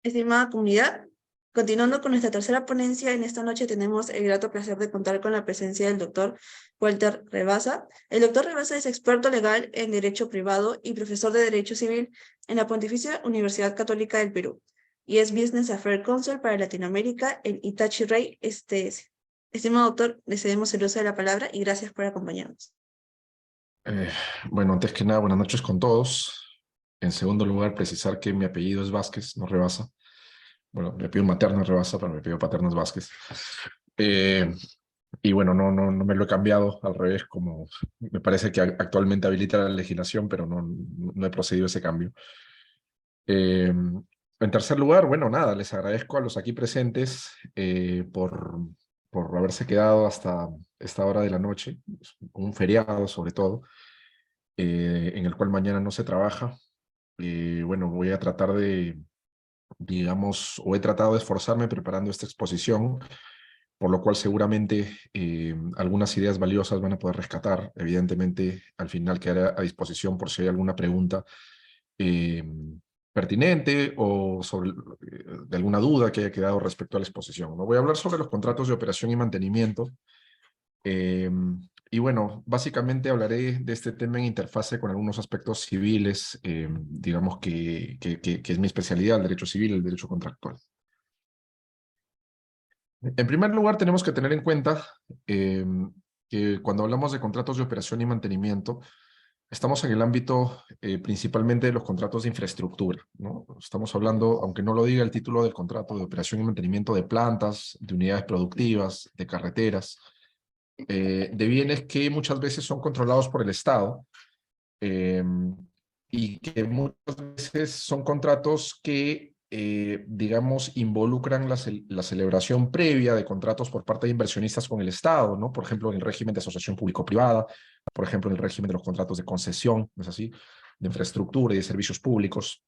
Estimada comunidad, continuando con nuestra tercera ponencia, en esta noche tenemos el grato placer de contar con la presencia del doctor Walter Rebasa. El doctor Rebasa es experto legal en Derecho Privado y profesor de Derecho Civil en la Pontificia Universidad Católica del Perú, y es Business Affairs Counsel para Latinoamérica en Hitachi Rey STS. Estimado doctor, le cedemos el uso de la palabra y gracias por acompañarnos. Eh, bueno, antes que nada, buenas noches con todos. En segundo lugar, precisar que mi apellido es Vázquez, no Rebasa. Bueno, mi apellido materno es Rebasa, pero mi apellido paterno es Vázquez. Eh, y bueno, no me lo he cambiado, al revés, como me parece que actualmente habilita la legislación, pero no he procedido a ese cambio. En tercer lugar, bueno, nada, les agradezco a los aquí presentes por haberse quedado hasta esta hora de la noche, un feriado sobre todo, en el cual mañana no se trabaja. Bueno, voy a tratar de, digamos, o he tratado de esforzarme preparando esta exposición, por lo cual seguramente algunas ideas valiosas van a poder rescatar. Evidentemente, al final quedará a disposición por si hay alguna pregunta eh, pertinente o sobre de alguna duda que haya quedado respecto a la exposición, ¿no? Voy a hablar sobre los contratos de operación y mantenimiento. Eh, y bueno, básicamente hablaré de este tema en interfase con algunos aspectos civiles, digamos que es mi especialidad, el derecho civil, el derecho contractual. En primer lugar, tenemos que tener en cuenta eh, que cuando hablamos de contratos de operación y mantenimiento, estamos en el ámbito principalmente de los contratos de infraestructura, ¿no? Estamos hablando, aunque no lo diga el título del contrato, de operación y mantenimiento de plantas, de unidades productivas, de carreteras, de bienes que muchas veces son controlados por el Estado eh, y que muchas veces son contratos que, digamos, involucran la celebración previa de contratos por parte de inversionistas con el Estado, ¿no? Por ejemplo, en el régimen de asociación público-privada, por ejemplo, en el régimen de los contratos de concesión, ¿no es así?, de infraestructura y de servicios públicos.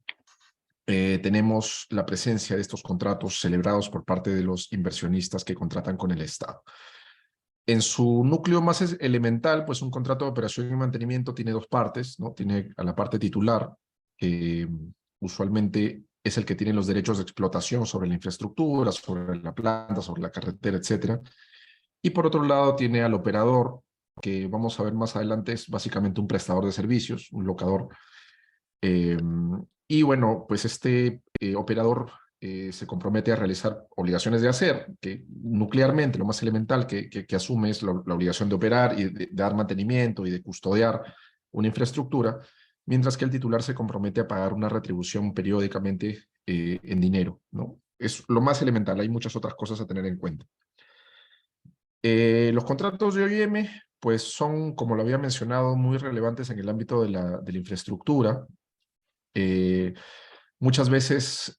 Tenemos la presencia de estos contratos celebrados por parte de los inversionistas que contratan con el Estado. En su núcleo más elemental, pues un contrato de operación y mantenimiento tiene dos partes, ¿no? Tiene a la parte titular, que usualmente es el que tiene los derechos de explotación sobre la infraestructura, sobre la planta, sobre la carretera, etcétera. Y por otro lado tiene al operador, que vamos a ver más adelante, es básicamente un prestador de servicios, un locador. Eh, y bueno, pues este operador se compromete a realizar obligaciones de hacer, que nuclearmente lo más elemental que asume es la obligación de operar y de dar mantenimiento y de custodiar una infraestructura, mientras que el titular se compromete a pagar una retribución periódicamente en dinero, ¿no? Es lo más elemental, hay muchas otras cosas a tener en cuenta. Los contratos de OIM, pues son, como lo había mencionado, muy relevantes en el ámbito de la infraestructura. Eh, Muchas veces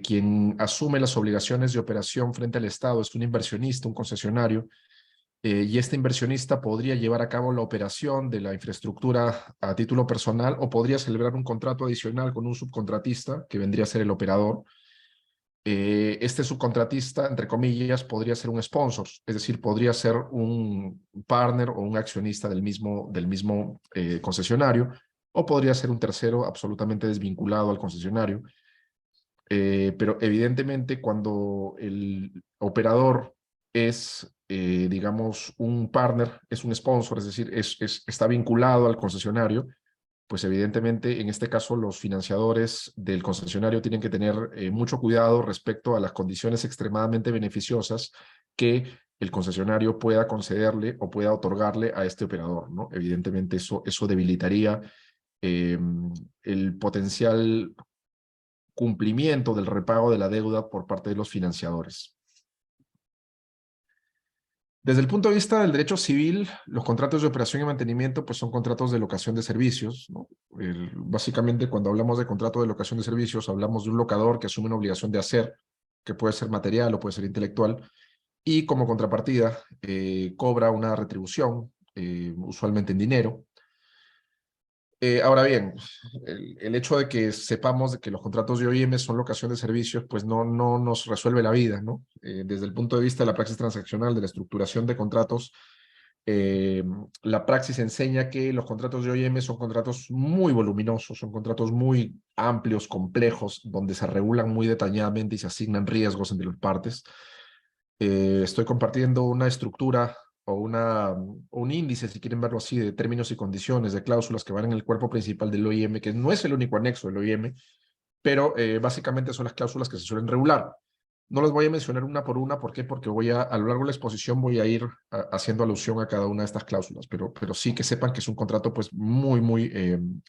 quien asume las obligaciones de operación frente al Estado es un inversionista, un concesionario, y este inversionista podría llevar a cabo la operación de la infraestructura a título personal o podría celebrar un contrato adicional con un subcontratista que vendría a ser el operador. Este subcontratista, entre comillas, podría ser un sponsor, es decir, podría ser un partner o un accionista del mismo concesionario, o podría ser un tercero absolutamente desvinculado al concesionario. Pero evidentemente cuando el operador es, digamos, un partner, es un sponsor, es decir, está vinculado al concesionario, pues evidentemente en este caso los financiadores del concesionario tienen que tener mucho cuidado respecto a las condiciones extremadamente beneficiosas que el concesionario pueda concederle o pueda otorgarle a este operador, ¿no? Evidentemente eso debilitaría eh, el potencial cumplimiento del repago de la deuda por parte de los financiadores. Desde el punto de vista del derecho civil, los contratos de operación y mantenimiento pues son contratos de locación de servicios, ¿no? Básicamente, cuando hablamos de contrato de locación de servicios, hablamos de un locador que asume una obligación de hacer, que puede ser material o puede ser intelectual, y como contrapartida cobra una retribución, usualmente en dinero. Ahora bien, el hecho de que sepamos de que los contratos de OIM son locación de servicios, pues no nos resuelve la vida, ¿no? Desde el punto de vista de la praxis transaccional, de la estructuración de contratos, La praxis enseña que los contratos de OIM son contratos muy voluminosos, son contratos muy amplios, complejos, donde se regulan muy detalladamente y se asignan riesgos entre las partes. Estoy compartiendo una estructura o un índice, si quieren verlo así, de términos y condiciones, de cláusulas que van en el cuerpo principal del OIM, que no es el único anexo del OIM, pero básicamente son las cláusulas que se suelen regular. No las voy a mencionar una por una, ¿por qué? Porque a lo largo de la exposición voy a ir haciendo alusión a cada una de estas cláusulas, pero sí que sepan que es un contrato pues muy,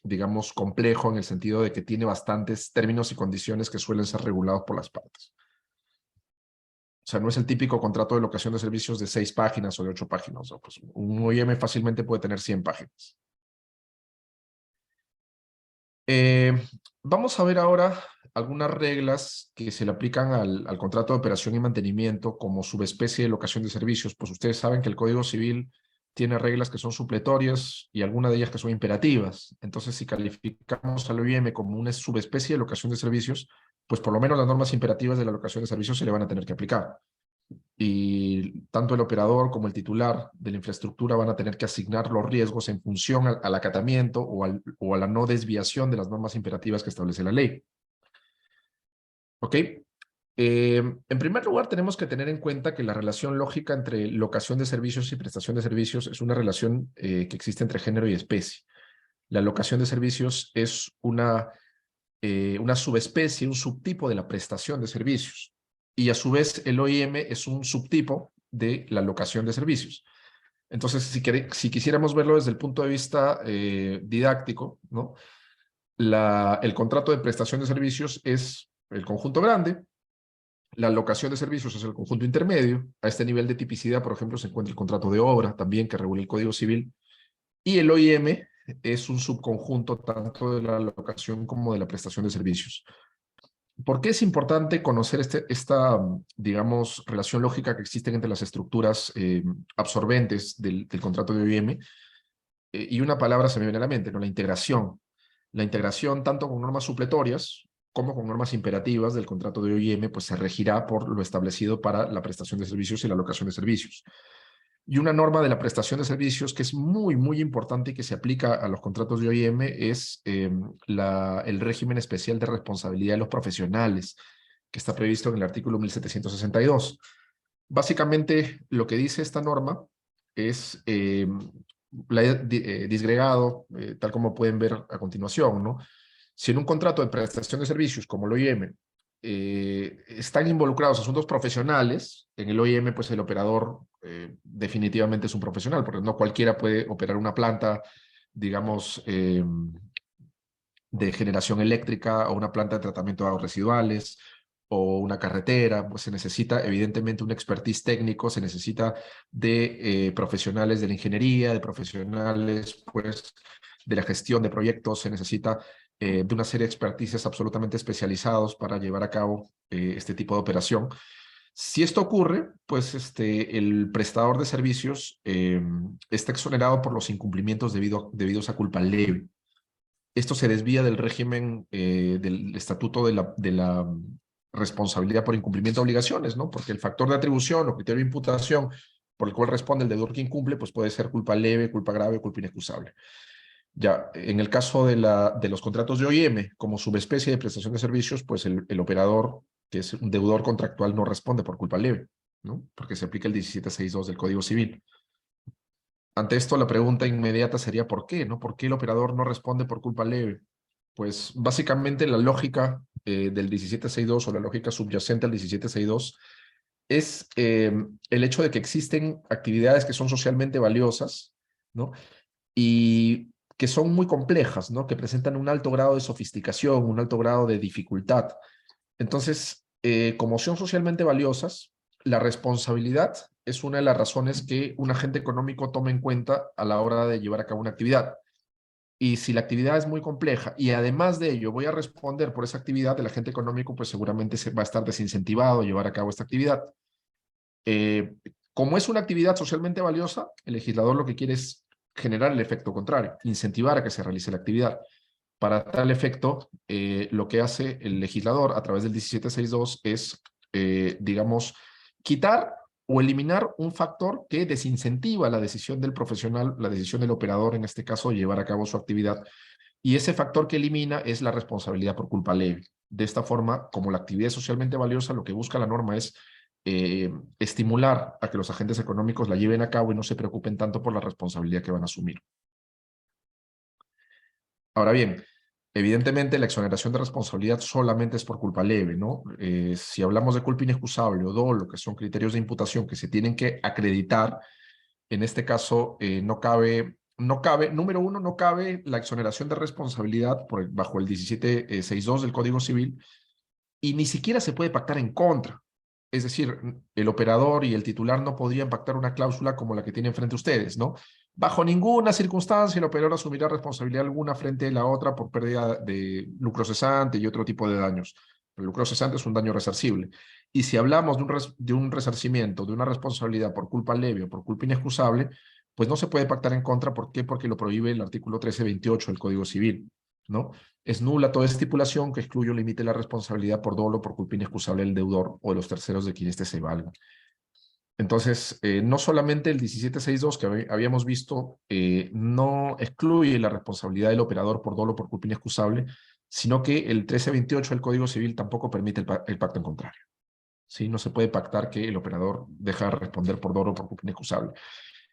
digamos, complejo en el sentido de que tiene bastantes términos y condiciones que suelen ser regulados por las partes. O sea, no es el típico contrato de locación de servicios de 6 páginas o de 8 páginas. ¿No? Pues un OIM fácilmente puede tener 100 páginas. Vamos a ver ahora algunas reglas que se le aplican al contrato de operación y mantenimiento como subespecie de locación de servicios. Pues ustedes saben que el Código Civil tiene reglas que son supletorias y algunas de ellas que son imperativas. Entonces, si calificamos al OIM como una subespecie de locación de servicios, pues por lo menos las normas imperativas de la locación de servicios se le van a tener que aplicar. Y tanto el operador como el titular de la infraestructura van a tener que asignar los riesgos en función al acatamiento o a la no desviación de las normas imperativas que establece la ley. ¿Ok? En primer lugar, tenemos que tener en cuenta que la relación lógica entre locación de servicios y prestación de servicios es una relación que existe entre género y especie. La locación de servicios es una subespecie, un subtipo de la prestación de servicios. Y a su vez el OIM es un subtipo de la locación de servicios. Entonces, si quisiéramos verlo desde el punto de vista didáctico, ¿no? El contrato de prestación de servicios es el conjunto grande, la locación de servicios es el conjunto intermedio. A este nivel de tipicidad, por ejemplo, se encuentra el contrato de obra, también que regula el Código Civil, y el OIM es un subconjunto tanto de la locación como de la prestación de servicios. ¿Por qué es importante conocer esta, digamos, relación lógica que existe entre las estructuras absorbentes del contrato de OIM? Y una palabra se me viene a la mente, ¿no? La integración. La integración, tanto con normas supletorias como con normas imperativas del contrato de OIM, pues se regirá por lo establecido para la prestación de servicios y la locación de servicios. Y una norma de la prestación de servicios que es muy importante y que se aplica a los contratos de OIM es el régimen especial de responsabilidad de los profesionales, que está previsto en el artículo 1762. Básicamente, lo que dice esta norma es, la he disgregado, tal como pueden ver a continuación, ¿no? Si en un contrato de prestación de servicios como el OIM están involucrados asuntos profesionales, en el OIM pues el operador definitivamente es un profesional, porque no cualquiera puede operar una planta, digamos, de generación eléctrica o una planta de tratamiento de aguas residuales o una carretera, pues se necesita evidentemente un expertise técnico, se necesita de profesionales de la ingeniería, de profesionales pues de la gestión de proyectos, se necesita de una serie de expertices absolutamente especializados para llevar a cabo este tipo de operación. Si esto ocurre, pues el prestador de servicios está exonerado por los incumplimientos debidos a culpa leve. Esto se desvía del régimen del estatuto de la responsabilidad por incumplimiento de obligaciones, ¿no? Porque el factor de atribución o criterio de imputación por el cual responde el deudor que incumple, pues puede ser culpa leve, culpa grave o culpa inexcusable. Ya, en el caso de los contratos de OIM, como subespecie de prestación de servicios, pues el operador, que es un deudor contractual, no responde por culpa leve, ¿no? Porque se aplica el 1762 del Código Civil. Ante esto, la pregunta inmediata sería ¿por qué? ¿No? ¿Por qué el operador no responde por culpa leve? Pues básicamente la lógica del 1762 o la lógica subyacente al 1762 es el hecho de que existen actividades que son socialmente valiosas, ¿no? Y que son muy complejas, ¿no? Que presentan un alto grado de sofisticación, un alto grado de dificultad. Entonces, como son socialmente valiosas, la responsabilidad es una de las razones que un agente económico toma en cuenta a la hora de llevar a cabo una actividad. Y si la actividad es muy compleja y además de ello voy a responder por esa actividad, el agente económico pues seguramente va a estar desincentivado a llevar a cabo esta actividad. Eh, como es una actividad socialmente valiosa, el legislador lo que quiere es generar el efecto contrario, incentivar a que se realice la actividad. Para tal efecto, lo que hace el legislador a través del 1762 es, digamos, quitar o eliminar un factor que desincentiva la decisión del profesional, la decisión del operador, en este caso, de llevar a cabo su actividad. Y ese factor que elimina es la responsabilidad por culpa leve. De esta forma, como la actividad es socialmente valiosa, lo que busca la norma es estimular a que los agentes económicos la lleven a cabo y no se preocupen tanto por la responsabilidad que van a asumir. Ahora bien, evidentemente la exoneración de responsabilidad solamente es por culpa leve, ¿no? Si hablamos de culpa inexcusable o dolo, que son criterios de imputación que se tienen que acreditar, en este caso número uno, no cabe la exoneración de responsabilidad bajo el 1762 del Código Civil, y ni siquiera se puede pactar en contra. Es decir, el operador y el titular no podrían pactar una cláusula como la que tienen frente a ustedes, ¿no? Bajo ninguna circunstancia el operador asumirá responsabilidad alguna frente a la otra por pérdida de lucro cesante y otro tipo de daños. El lucro cesante es un daño resarcible. Y si hablamos de un resarcimiento, de una responsabilidad por culpa leve o por culpa inexcusable, pues no se puede pactar en contra. ¿Por qué? Porque lo prohíbe el artículo 1328 del Código Civil, ¿no? Es nula toda estipulación que excluya o limite la responsabilidad por dolo por culpa inexcusable del deudor o de los terceros de quien éste se valga. Entonces, no solamente el 1762 que habíamos visto no excluye la responsabilidad del operador por dolo por culpa inexcusable, sino que el 1328 del Código Civil tampoco permite el pacto en contrario. ¿Sí? No se puede pactar que el operador deja de responder por dolo por culpa inexcusable.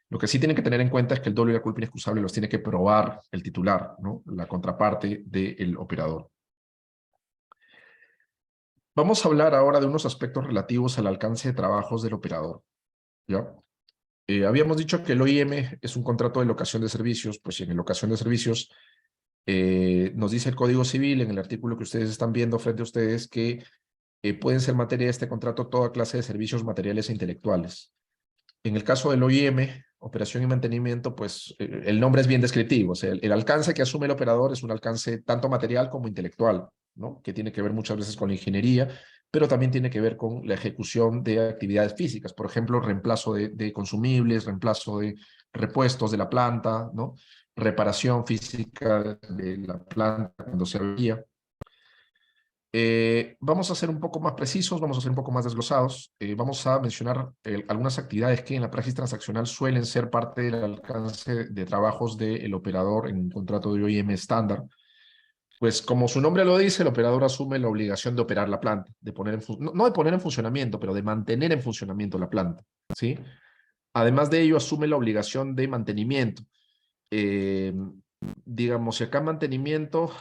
Lo que sí tienen que tener en cuenta es que el dolo y la culpa inexcusable los tiene que probar el titular, ¿no? La contraparte del operador. Vamos a hablar ahora de unos aspectos relativos al alcance de trabajos del operador, ¿ya? Habíamos dicho que el OIM es un contrato de locación de servicios, pues en locación de servicios nos dice el Código Civil, en el artículo que ustedes están viendo frente a ustedes, que pueden ser materia de este contrato toda clase de servicios materiales e intelectuales. En el caso del OIM, operación y mantenimiento, pues el nombre es bien descriptivo. O sea, el alcance que asume el operador es un alcance tanto material como intelectual, ¿no? Que tiene que ver muchas veces con la ingeniería, pero también tiene que ver con la ejecución de actividades físicas. Por ejemplo, reemplazo de consumibles, reemplazo de repuestos de la planta, ¿no? Reparación física de la planta cuando se avería. Vamos a ser un poco más precisos, vamos a ser un poco más desglosados. Vamos a mencionar algunas actividades que en la praxis transaccional suelen ser parte del alcance de trabajos del operador en un contrato de OIM estándar. Pues como su nombre lo dice, el operador asume la obligación de operar la planta, de poner no de poner en funcionamiento, pero de mantener en funcionamiento la planta, ¿sí? Además de ello, asume la obligación de mantenimiento. Eh, digamos, si acá mantenimiento,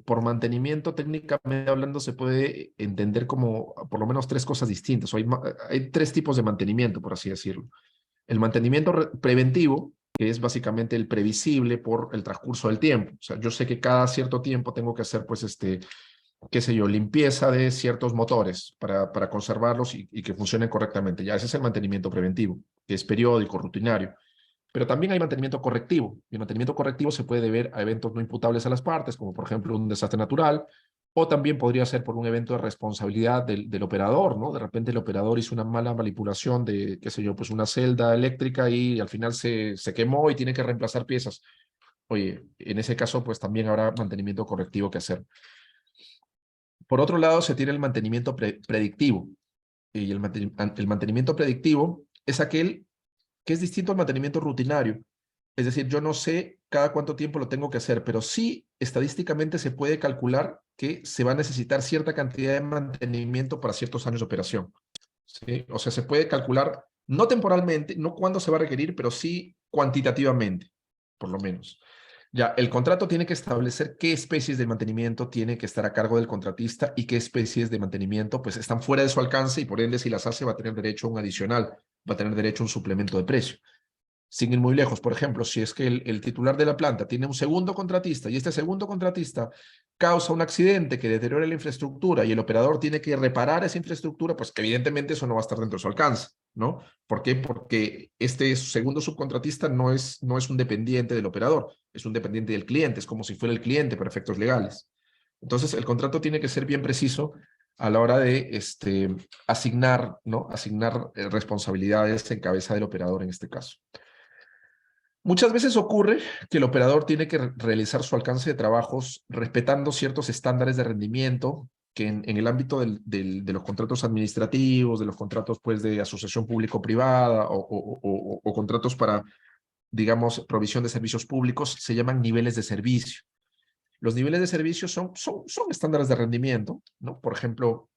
por mantenimiento técnicamente hablando se puede entender como por lo menos tres cosas distintas. Hay tres tipos de mantenimiento, por así decirlo. El mantenimiento preventivo, que es básicamente el previsible por el transcurso del tiempo. O sea, yo sé que cada cierto tiempo tengo que hacer, pues, qué sé yo, limpieza de ciertos motores para conservarlos y que funcionen correctamente. Ya ese es el mantenimiento preventivo, que es periódico, rutinario. Pero también hay mantenimiento correctivo. Y el mantenimiento correctivo se puede deber a eventos no imputables a las partes, como por ejemplo un desastre natural, o también podría ser por un evento de responsabilidad del operador, ¿no? De repente el operador hizo una mala manipulación de, qué sé yo, pues una celda eléctrica y al final se quemó y tiene que reemplazar piezas. Oye, en ese caso, pues también habrá mantenimiento correctivo que hacer. Por otro lado, se tiene el mantenimiento predictivo. Y el mantenimiento predictivo es aquel que es distinto al mantenimiento rutinario. Es decir, yo no sé cada cuánto tiempo lo tengo que hacer, pero sí estadísticamente se puede calcular que se va a necesitar cierta cantidad de mantenimiento para ciertos años de operación, ¿sí? O sea, se puede calcular no temporalmente, no cuándo se va a requerir, pero sí cuantitativamente, por lo menos. Ya, el contrato tiene que establecer qué especies de mantenimiento tiene que estar a cargo del contratista y qué especies de mantenimiento pues están fuera de su alcance y por ende si las hace va a tener derecho a un adicional, va a tener derecho a un suplemento de precio. Sin ir muy lejos, por ejemplo, si es que el titular de la planta tiene un segundo contratista y este segundo contratista causa un accidente que deteriora la infraestructura y el operador tiene que reparar esa infraestructura, pues evidentemente eso no va a estar dentro de su alcance, ¿no? ¿Por qué? Porque este segundo subcontratista no es un dependiente del operador, es un dependiente del cliente, es como si fuera el cliente para efectos legales. Entonces, el contrato tiene que ser bien preciso a la hora de asignar, ¿no? Asignar responsabilidades en cabeza del operador en este caso. Muchas veces ocurre que el operador tiene que realizar su alcance de trabajos respetando ciertos estándares de rendimiento que en el ámbito de los contratos administrativos, de los contratos pues, de asociación público-privada o contratos para, digamos, provisión de servicios públicos, se llaman niveles de servicio. Los niveles de servicio son estándares de rendimiento, ¿no? Por ejemplo,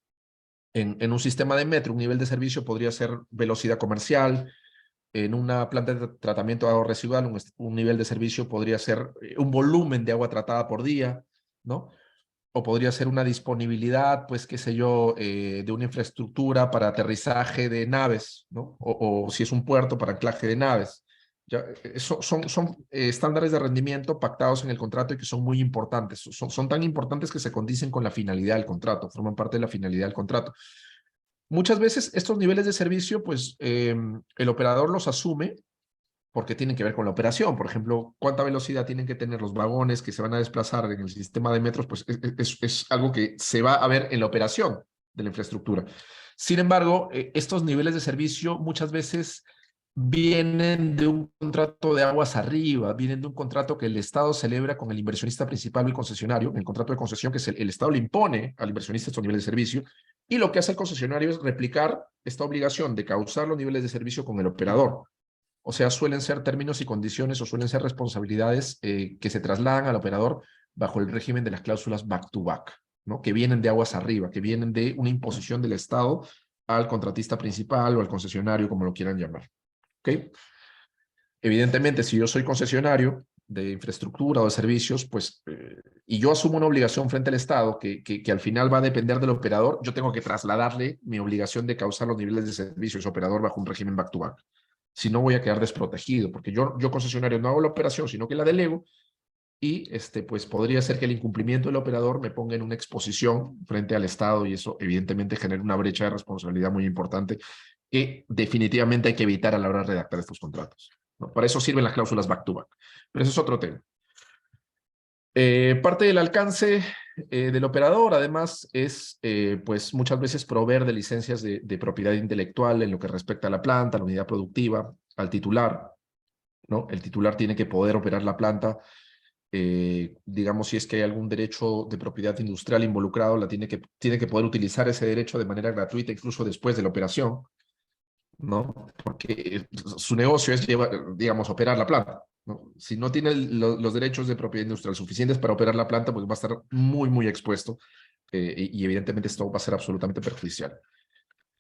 en un sistema de metro, un nivel de servicio podría ser velocidad comercial. En una planta de tratamiento de agua residual, un nivel de servicio podría ser un volumen de agua tratada por día, ¿no? O podría ser una disponibilidad, pues, qué sé yo, de una infraestructura para aterrizaje de naves, ¿no? O si es un puerto, para anclaje de naves. Ya, son estándares de rendimiento pactados en el contrato y que son muy importantes. Son tan importantes que se condicen con la finalidad del contrato, forman parte de la finalidad del contrato. Muchas veces estos niveles de servicio, pues el operador los asume porque tienen que ver con la operación. Por ejemplo, cuánta velocidad tienen que tener los vagones que se van a desplazar en el sistema de metros, pues es algo que se va a ver en la operación de la infraestructura. Sin embargo, estos niveles de servicio muchas veces vienen de un contrato de aguas arriba, vienen de un contrato que el Estado celebra con el inversionista principal o el concesionario, el contrato de concesión que el Estado le impone al inversionista estos niveles de servicio, y lo que hace el concesionario es replicar esta obligación de causar los niveles de servicio con el operador. O sea, suelen ser términos y condiciones o suelen ser responsabilidades que se trasladan al operador bajo el régimen de las cláusulas back-to-back, ¿no? Que vienen de aguas arriba, que vienen de una imposición del Estado al contratista principal o al concesionario, como lo quieran llamar. ¿Ok? Evidentemente, si yo soy concesionario de infraestructura o de servicios, pues, y yo asumo una obligación frente al Estado que al final va a depender del operador, yo tengo que trasladarle mi obligación de causar los niveles de servicio a ese operador bajo un régimen back-to-back. Si no, voy a quedar desprotegido, porque yo concesionario no hago la operación, sino que la delego, y pues podría ser que el incumplimiento del operador me ponga en una exposición frente al Estado, y eso evidentemente genera una brecha de responsabilidad muy importante que definitivamente hay que evitar a la hora de redactar estos contratos, ¿no? Para eso sirven las cláusulas back-to-back, pero eso es otro tema. Parte del alcance del operador, además, es pues muchas veces proveer de licencias de propiedad intelectual en lo que respecta a la planta, a la unidad productiva, al titular, ¿no? El titular tiene que poder operar la planta, digamos, si es que hay algún derecho de propiedad industrial involucrado, tiene que poder utilizar ese derecho de manera gratuita, incluso después de la operación, ¿no? Porque su negocio es, digamos, operar la planta, ¿no? Si no tiene los derechos de propiedad industrial suficientes para operar la planta, pues va a estar muy, muy expuesto, y evidentemente esto va a ser absolutamente perjudicial.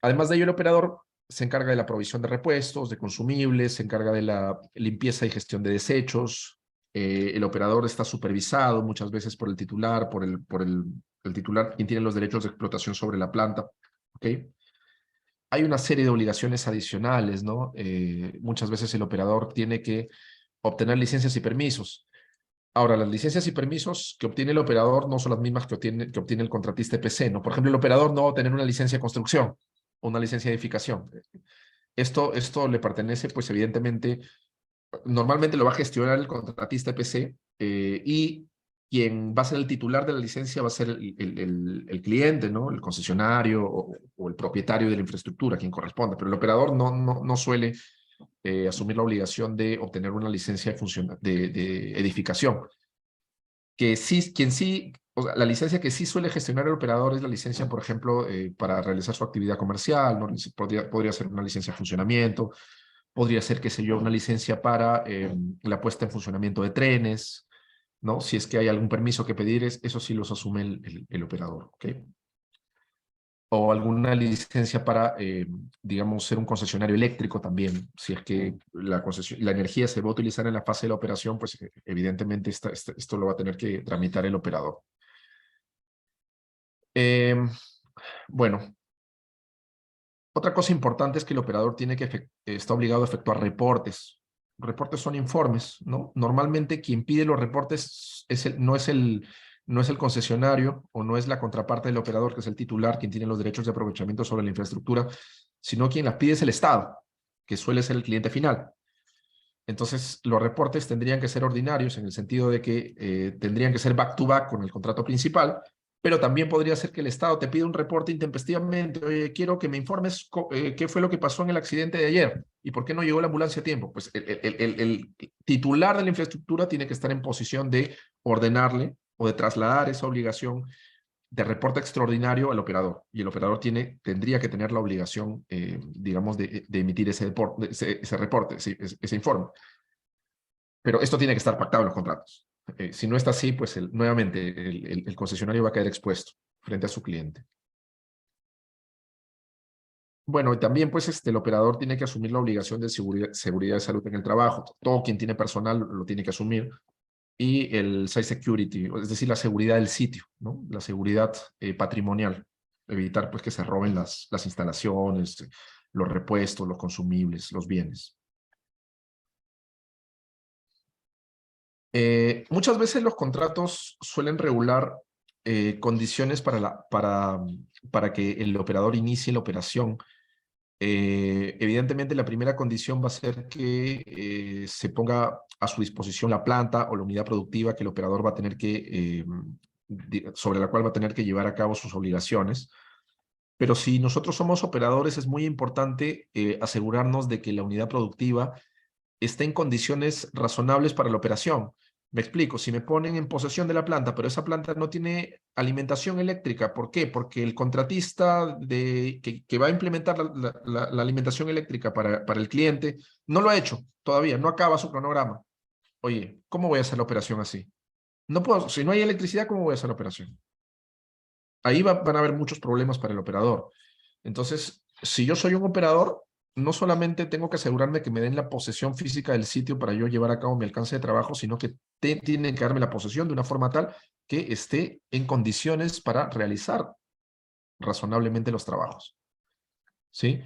Además de ello, el operador se encarga de la provisión de repuestos, de consumibles, se encarga de la limpieza y gestión de desechos. El operador está supervisado muchas veces por el titular, por el titular, quien tiene los derechos de explotación sobre la planta, ¿ok? Hay una serie de obligaciones adicionales, ¿no? Muchas veces el operador tiene que obtener licencias y permisos. Ahora, las licencias y permisos que obtiene el operador no son las mismas que obtiene el contratista EPC, ¿no? Por ejemplo, el operador no va a tener una licencia de construcción o una licencia de edificación. Esto le pertenece, pues evidentemente, normalmente lo va a gestionar el contratista EPC, y quien va a ser el titular de la licencia va a ser el cliente, ¿no? El concesionario o el propietario de la infraestructura, quien corresponda. Pero el operador no suele asumir la obligación de obtener una licencia de edificación. Quien sí, o sea, la licencia que sí suele gestionar el operador es la licencia, por ejemplo, para realizar su actividad comercial, ¿no? Podría ser una licencia de funcionamiento, podría ser, qué sé yo, una licencia para la puesta en funcionamiento de trenes, ¿no? Si es que hay algún permiso que pedir, eso sí los asume el operador, ¿ok? O alguna licencia para, digamos, ser un concesionario eléctrico también. Si es que la energía se va a utilizar en la fase de la operación, pues evidentemente esto lo va a tener que tramitar el operador. Bueno, otra cosa importante es que el operador está obligado a efectuar reportes. Reportes son informes, ¿no? Normalmente quien pide los reportes no es el concesionario o no es la contraparte del operador, que es el titular, quien tiene los derechos de aprovechamiento sobre la infraestructura, sino quien las pide es el Estado, que suele ser el cliente final. Entonces, los reportes tendrían que ser ordinarios en el sentido de que tendrían que ser back-to-back con el contrato principal, pero también podría ser que el Estado te pida un reporte intempestivamente. Oye, quiero que me informes qué fue lo que pasó en el accidente de ayer y por qué no llegó la ambulancia a tiempo. Pues el titular de la infraestructura tiene que estar en posición de ordenarle o de trasladar esa obligación de reporte extraordinario al operador, y el operador tendría que tener la obligación, digamos, de emitir ese reporte, ese informe. Pero esto tiene que estar pactado en los contratos. Si no está así, pues nuevamente el concesionario va a quedar expuesto frente a su cliente. Bueno, y también pues el operador tiene que asumir la obligación de seguridad de salud en el trabajo. Todo quien tiene personal lo tiene que asumir. Y el site security, es decir, la seguridad del sitio, ¿no? La seguridad patrimonial. Evitar pues que se roben las instalaciones, los repuestos, los consumibles, los bienes. Muchas veces los contratos suelen regular condiciones para que el operador inicie la operación. Evidentemente, la primera condición va a ser que se ponga a su disposición la planta o la unidad productiva que el operador va a tener sobre la cual va a tener que llevar a cabo sus obligaciones. Pero si nosotros somos operadores, es muy importante asegurarnos de que la unidad productiva esté en condiciones razonables para la operación. Me explico, si me ponen en posesión de la planta, pero esa planta no tiene alimentación eléctrica, ¿por qué? Porque el contratista que va a implementar la alimentación eléctrica para el cliente no lo ha hecho todavía, no acaba su cronograma. Oye, ¿cómo voy a hacer la operación así? No puedo, si no hay electricidad, ¿cómo voy a hacer la operación? Ahí van a haber muchos problemas para el operador. Entonces, si yo soy un operador, no solamente tengo que asegurarme que me den la posesión física del sitio para yo llevar a cabo mi alcance de trabajo, sino que tienen que darme la posesión de una forma tal que esté en condiciones para realizar razonablemente los trabajos. ¿Sí?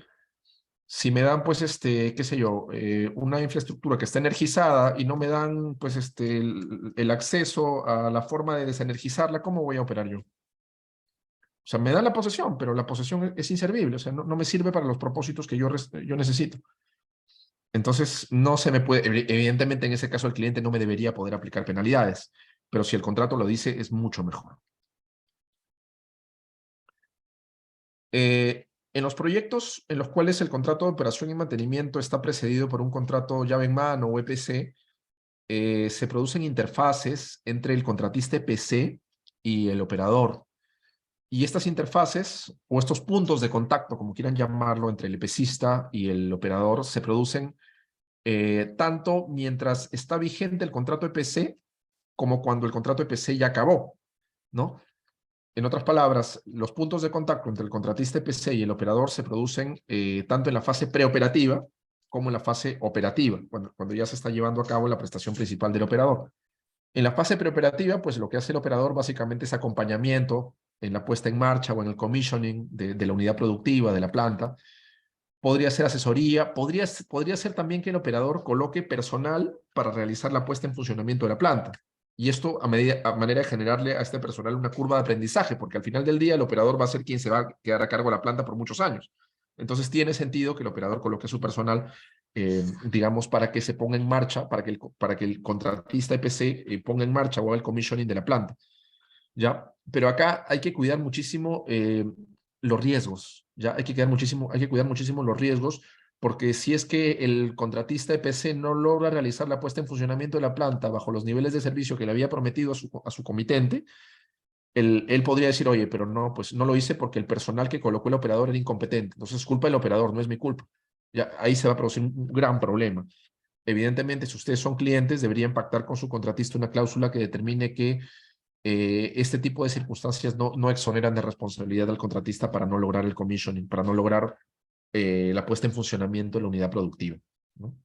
Si me dan, pues, qué sé yo, una infraestructura que está energizada y no me dan, pues, el acceso a la forma de desenergizarla, ¿cómo voy a operar yo? O sea, me dan la posesión, pero la posesión es inservible, o sea, no me sirve para los propósitos que yo necesito. Entonces, no se me puede, evidentemente en ese caso el cliente no me debería poder aplicar penalidades, pero si el contrato lo dice, es mucho mejor. En los proyectos en los cuales el contrato de operación y mantenimiento está precedido por un contrato llave en mano o EPC, se producen interfaces entre el contratista EPC y el operador. Y estas interfaces o estos puntos de contacto, como quieran llamarlo, entre el EPCista y el operador, se producen tanto mientras está vigente el contrato EPC como cuando el contrato EPC ya acabó, ¿no? En otras palabras, los puntos de contacto entre el contratista EPC y el operador se producen tanto en la fase preoperativa como en la fase operativa, cuando ya se está llevando a cabo la prestación principal del operador. En la fase preoperativa, pues lo que hace el operador básicamente es acompañamiento en la puesta en marcha o en el commissioning de la unidad productiva, de la planta. Podría ser asesoría, podría ser también que el operador coloque personal para realizar la puesta en funcionamiento de la planta. Y esto a manera de generarle a este personal una curva de aprendizaje, porque al final del día el operador va a ser quien se va a quedar a cargo de la planta por muchos años. Entonces tiene sentido que el operador coloque su personal, digamos, para que se ponga en marcha, para que el contratista EPC ponga en marcha o haga el commissioning de la planta. ¿Ya? Pero acá hay que cuidar muchísimo los riesgos, ¿ya? Hay que cuidar muchísimo los riesgos, porque si es que el contratista EPC no logra realizar la puesta en funcionamiento de la planta bajo los niveles de servicio que le había prometido a su comitente, él podría decir, oye, pero no, pues no lo hice porque el personal que colocó el operador era incompetente. Entonces es culpa del operador, no es mi culpa. Ya, ahí se va a producir un gran problema. Evidentemente, si ustedes son clientes, deberían pactar con su contratista una cláusula que determine que este tipo de circunstancias no exoneran de responsabilidad al contratista para no lograr el commissioning, para no lograr la puesta en funcionamiento de la unidad productiva, ¿no?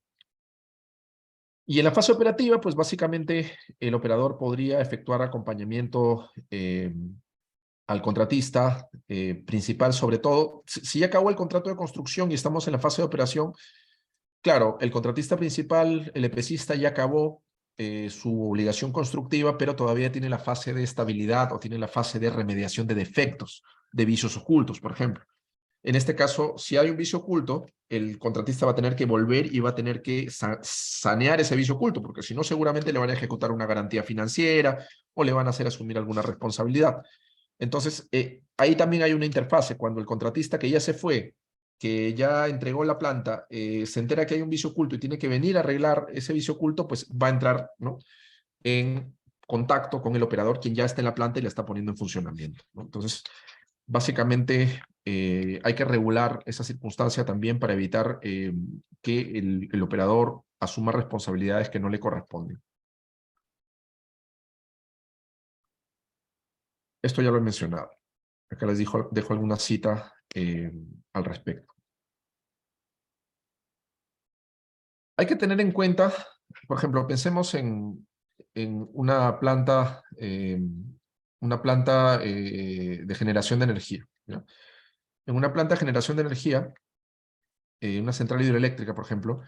Y en la fase operativa, pues básicamente el operador podría efectuar acompañamiento al contratista principal, sobre todo, si ya acabó el contrato de construcción y estamos en la fase de operación, claro, el contratista principal, el EPCista, ya acabó su obligación constructiva, pero todavía tiene la fase de estabilidad o tiene la fase de remediación de defectos, de vicios ocultos, por ejemplo. En este caso, si hay un vicio oculto, el contratista va a tener que volver y va a tener que sanear ese vicio oculto, porque si no, seguramente le van a ejecutar una garantía financiera o le van a hacer asumir alguna responsabilidad. Entonces, ahí también hay una interfase. Cuando el contratista que ya se fue, que ya entregó la planta, se entera que hay un vicio oculto y tiene que venir a arreglar ese vicio oculto, pues va a entrar, ¿no?, en contacto con el operador, quien ya está en la planta y la está poniendo en funcionamiento, ¿no? Entonces, básicamente, hay que regular esa circunstancia también para evitar que el operador asuma responsabilidades que no le corresponden. Esto ya lo he mencionado. Acá les dejo alguna cita al respecto. Hay que tener en cuenta, por ejemplo, pensemos en una planta, de generación de energía, ¿ya? En una planta de generación de energía, una central hidroeléctrica, por ejemplo,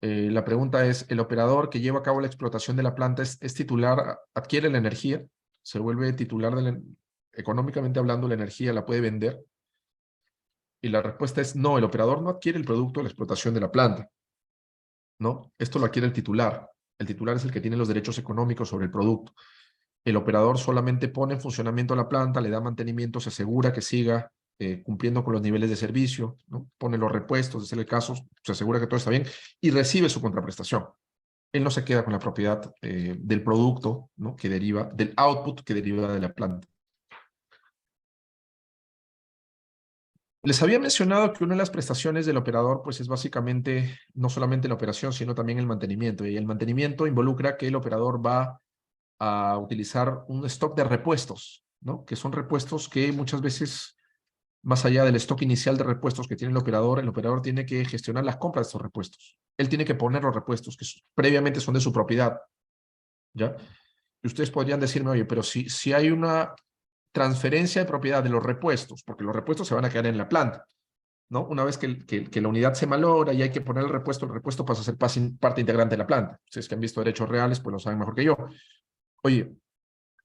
la pregunta es, ¿el operador que lleva a cabo la explotación de la planta es titular, adquiere la energía, se vuelve titular económicamente hablando, la energía la puede vender? Y la respuesta es no, el operador no adquiere el producto de la explotación de la planta, ¿no? Esto lo adquiere el titular. El titular es el que tiene los derechos económicos sobre el producto. El operador solamente pone en funcionamiento la planta, le da mantenimiento, se asegura que siga cumpliendo con los niveles de servicio, ¿no? Pone los repuestos, si es el caso, se asegura que todo está bien y recibe su contraprestación. Él no se queda con la propiedad del producto, ¿no? Que deriva, del output que deriva de la planta. Les había mencionado que una de las prestaciones del operador pues es básicamente no solamente la operación, sino también el mantenimiento. Y el mantenimiento involucra que el operador va a utilizar un stock de repuestos, ¿no? Que son repuestos que muchas veces, más allá del stock inicial de repuestos que tiene el operador tiene que gestionar las compras de estos repuestos. Él tiene que poner los repuestos que previamente son de su propiedad, ¿ya? Y ustedes podrían decirme, oye, pero si hay una transferencia de propiedad de los repuestos, porque los repuestos se van a quedar en la planta, ¿no? Una vez que la unidad se malogra y hay que poner el repuesto pasa a ser parte integrante de la planta. Ustedes que han visto derechos reales, pues lo saben mejor que yo. Oye,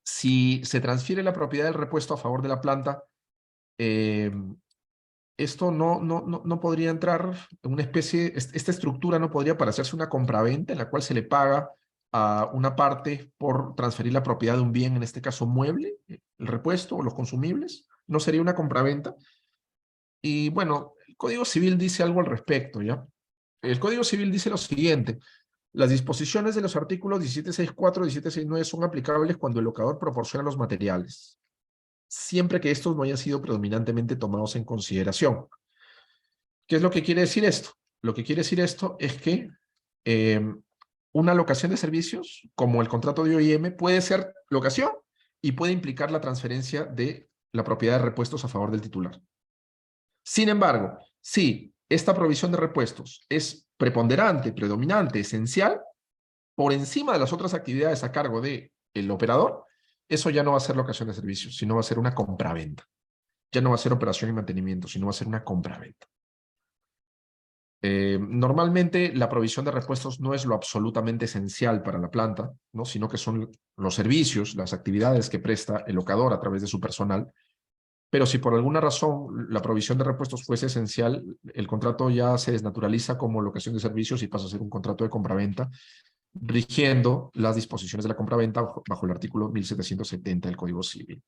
si se transfiere la propiedad del repuesto a favor de la planta, esto no podría entrar en una especie, esta estructura no podría parecerse una compraventa en la cual se le paga a una parte por transferir la propiedad de un bien, en este caso mueble, el repuesto o los consumibles. No sería una compraventa. Y bueno, el Código Civil dice algo al respecto, ¿ya? El Código Civil dice lo siguiente: las disposiciones de los artículos 1764 y 1769 son aplicables cuando el locador proporciona los materiales, siempre que estos no hayan sido predominantemente tomados en consideración. ¿Qué es lo que quiere decir esto? Lo que quiere decir esto es que una locación de servicios, como el contrato de OIM, puede ser locación y puede implicar la transferencia de la propiedad de repuestos a favor del titular. Sin embargo, si esta provisión de repuestos es preponderante, predominante, esencial, por encima de las otras actividades a cargo del operador, eso ya no va a ser locación de servicios, sino va a ser una compraventa. Ya no va a ser operación y mantenimiento, sino va a ser una compraventa. Normalmente la provisión de repuestos no es lo absolutamente esencial para la planta, ¿no? Sino que son los servicios, las actividades que presta el locador a través de su personal. Pero si por alguna razón la provisión de repuestos fuese esencial, el contrato ya se desnaturaliza como locación de servicios y pasa a ser un contrato de compraventa, rigiendo las disposiciones de la compraventa bajo el artículo 1770 del Código Civil.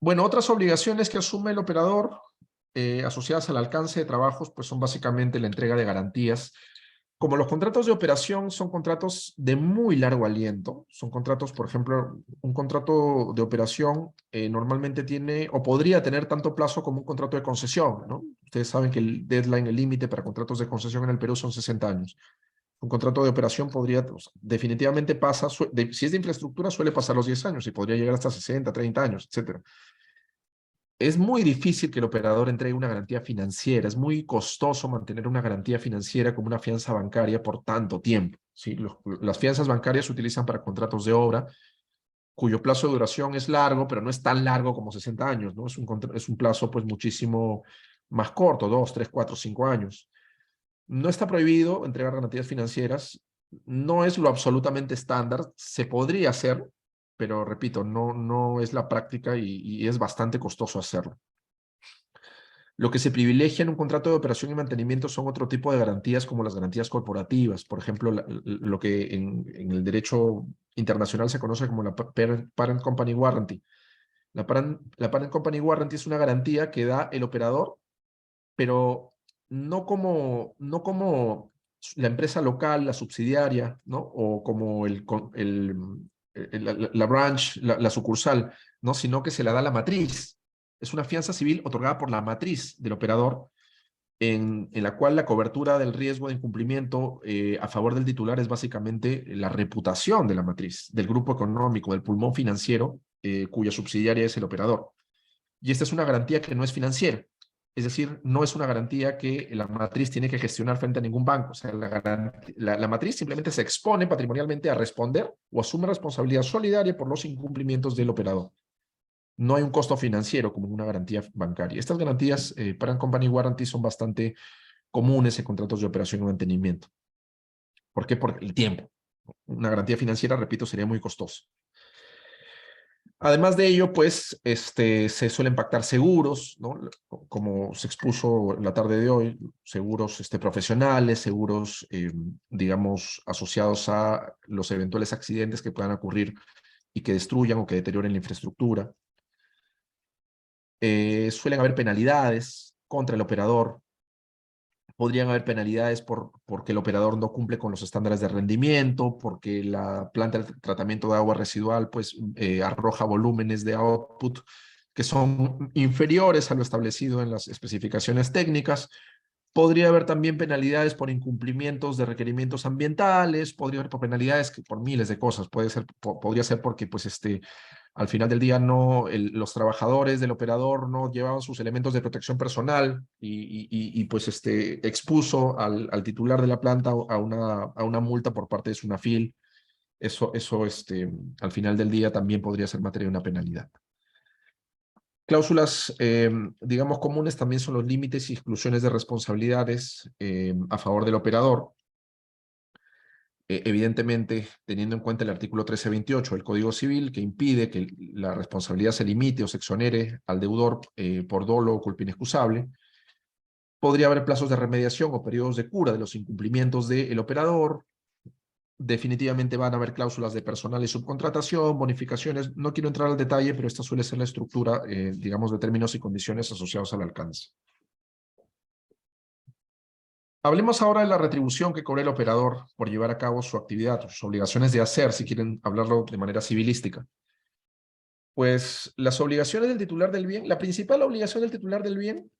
Bueno, otras obligaciones que asume el operador asociadas al alcance de trabajos, pues son básicamente la entrega de garantías. Como los contratos de operación son contratos de muy largo aliento, son contratos, por ejemplo, un contrato de operación normalmente tiene o podría tener tanto plazo como un contrato de concesión, ¿no? Ustedes saben que el deadline, el límite para contratos de concesión en el Perú son 60 años. Un contrato de operación podría, o sea, definitivamente pasa, si es de infraestructura suele pasar los 10 años y podría llegar hasta 60, 30 años, etcétera. Es muy difícil que el operador entregue una garantía financiera, es muy costoso mantener una garantía financiera como una fianza bancaria por tanto tiempo, ¿sí? Las fianzas bancarias se utilizan para contratos de obra cuyo plazo de duración es largo, pero no es tan largo como 60 años, ¿no? Es un plazo pues muchísimo más corto, 2, 3, 4, 5 años. No está prohibido entregar garantías financieras, no es lo absolutamente estándar, se podría hacer, pero repito, no es la práctica y es bastante costoso hacerlo. Lo que se privilegia en un contrato de operación y mantenimiento son otro tipo de garantías como las garantías corporativas, por ejemplo, lo que en el derecho internacional se conoce como la Parent Company Warranty. La Parent Company Warranty es una garantía que da el operador, pero no como la empresa local, la subsidiaria, ¿no? O como la branch, la sucursal, ¿no? Sino que se la da la matriz. Es una fianza civil otorgada por la matriz del operador, en la cual la cobertura del riesgo de incumplimiento a favor del titular es básicamente la reputación de la matriz, del grupo económico, del pulmón financiero, cuya subsidiaria es el operador. Y esta es una garantía que no es financiera. Es decir, no es una garantía que la matriz tiene que gestionar frente a ningún banco. O sea, la matriz simplemente se expone patrimonialmente a responder o asume responsabilidad solidaria por los incumplimientos del operador. No hay un costo financiero como una garantía bancaria. Estas garantías para Company Warranty son bastante comunes en contratos de operación y mantenimiento. ¿Por qué? Por el tiempo. Una garantía financiera, repito, sería muy costosa. Además de ello, pues, se suelen pactar seguros, ¿no? Como se expuso en la tarde de hoy, seguros profesionales, seguros, digamos, asociados a los eventuales accidentes que puedan ocurrir y que destruyan o que deterioren la infraestructura. Suelen haber penalidades contra el operador. Podrían haber penalidades porque el operador no cumple con los estándares de rendimiento, porque la planta de tratamiento de agua residual pues, arroja volúmenes de output que son inferiores a lo establecido en las especificaciones técnicas. Podría haber también penalidades por incumplimientos de requerimientos ambientales, podría haber penalidades por miles de cosas. Podría ser porque pues, al final del día los trabajadores del operador no llevaban sus elementos de protección personal y pues expuso al titular de la planta a una multa por parte de SUNAFIL. Eso al final del día también podría ser materia de una penalidad. Cláusulas, digamos, comunes también son los límites y exclusiones de responsabilidades a favor del operador. Evidentemente, teniendo en cuenta el artículo 1328 del Código Civil, que impide que la responsabilidad se limite o se exonere al deudor por dolo o culpa inexcusable. Podría haber plazos de remediación o periodos de cura de los incumplimientos del operador. Definitivamente van a haber cláusulas de personal y subcontratación, bonificaciones. No quiero entrar al detalle, pero esta suele ser la estructura, digamos, de términos y condiciones asociados al alcance. Hablemos ahora de la retribución que cobra el operador por llevar a cabo su actividad, sus obligaciones de hacer, si quieren hablarlo de manera civilística. Pues las obligaciones del titular del bien, la principal obligación del titular del bien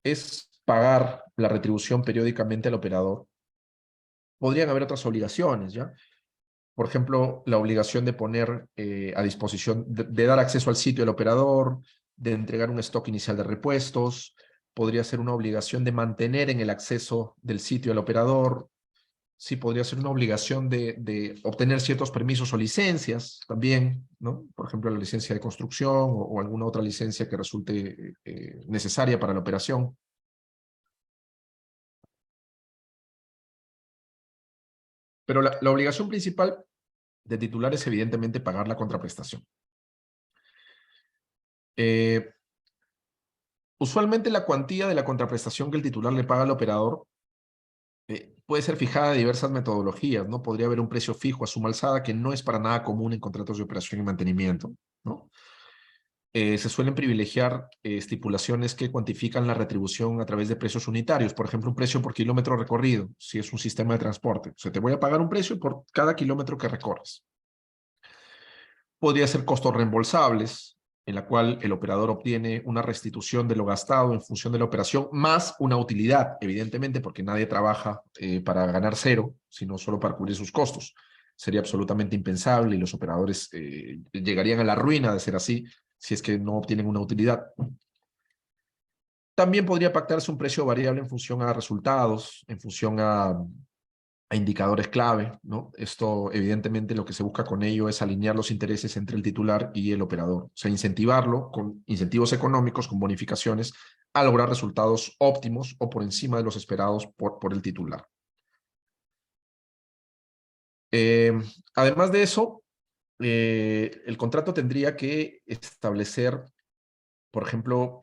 es pagar la retribución periódicamente al operador. Podrían haber otras obligaciones, ¿ya? Por ejemplo, la obligación de poner a disposición, de dar acceso al sitio del operador, de entregar un stock inicial de repuestos. Podría ser una obligación de mantener en el acceso del sitio al operador. Sí, podría ser una obligación de obtener ciertos permisos o licencias también, ¿no? Por ejemplo, la licencia de construcción o alguna otra licencia que resulte necesaria para la operación. Pero la obligación principal de titular es evidentemente pagar la contraprestación. Usualmente la cuantía de la contraprestación que el titular le paga al operador puede ser fijada de diversas metodologías, ¿no? Podría haber un precio fijo a suma alzada que no es para nada común en contratos de operación y mantenimiento, ¿no? Se suelen privilegiar estipulaciones que cuantifican la retribución a través de precios unitarios, por ejemplo, un precio por kilómetro recorrido, si es un sistema de transporte. O sea, te voy a pagar un precio por cada kilómetro que recorres. Podría ser costos reembolsables, en la cual el operador obtiene una restitución de lo gastado en función de la operación, más una utilidad, evidentemente, porque nadie trabaja para ganar cero, sino solo para cubrir sus costos. Sería absolutamente impensable y los operadores llegarían a la ruina de ser así, si es que no obtienen una utilidad. También podría pactarse un precio variable en función a resultados, en función a indicadores clave, ¿no? Esto, evidentemente, lo que se busca con ello es alinear los intereses entre el titular y el operador. O sea, incentivarlo con incentivos económicos, con bonificaciones, a lograr resultados óptimos o por encima de los esperados por el titular. Además de eso, el contrato tendría que establecer, por ejemplo,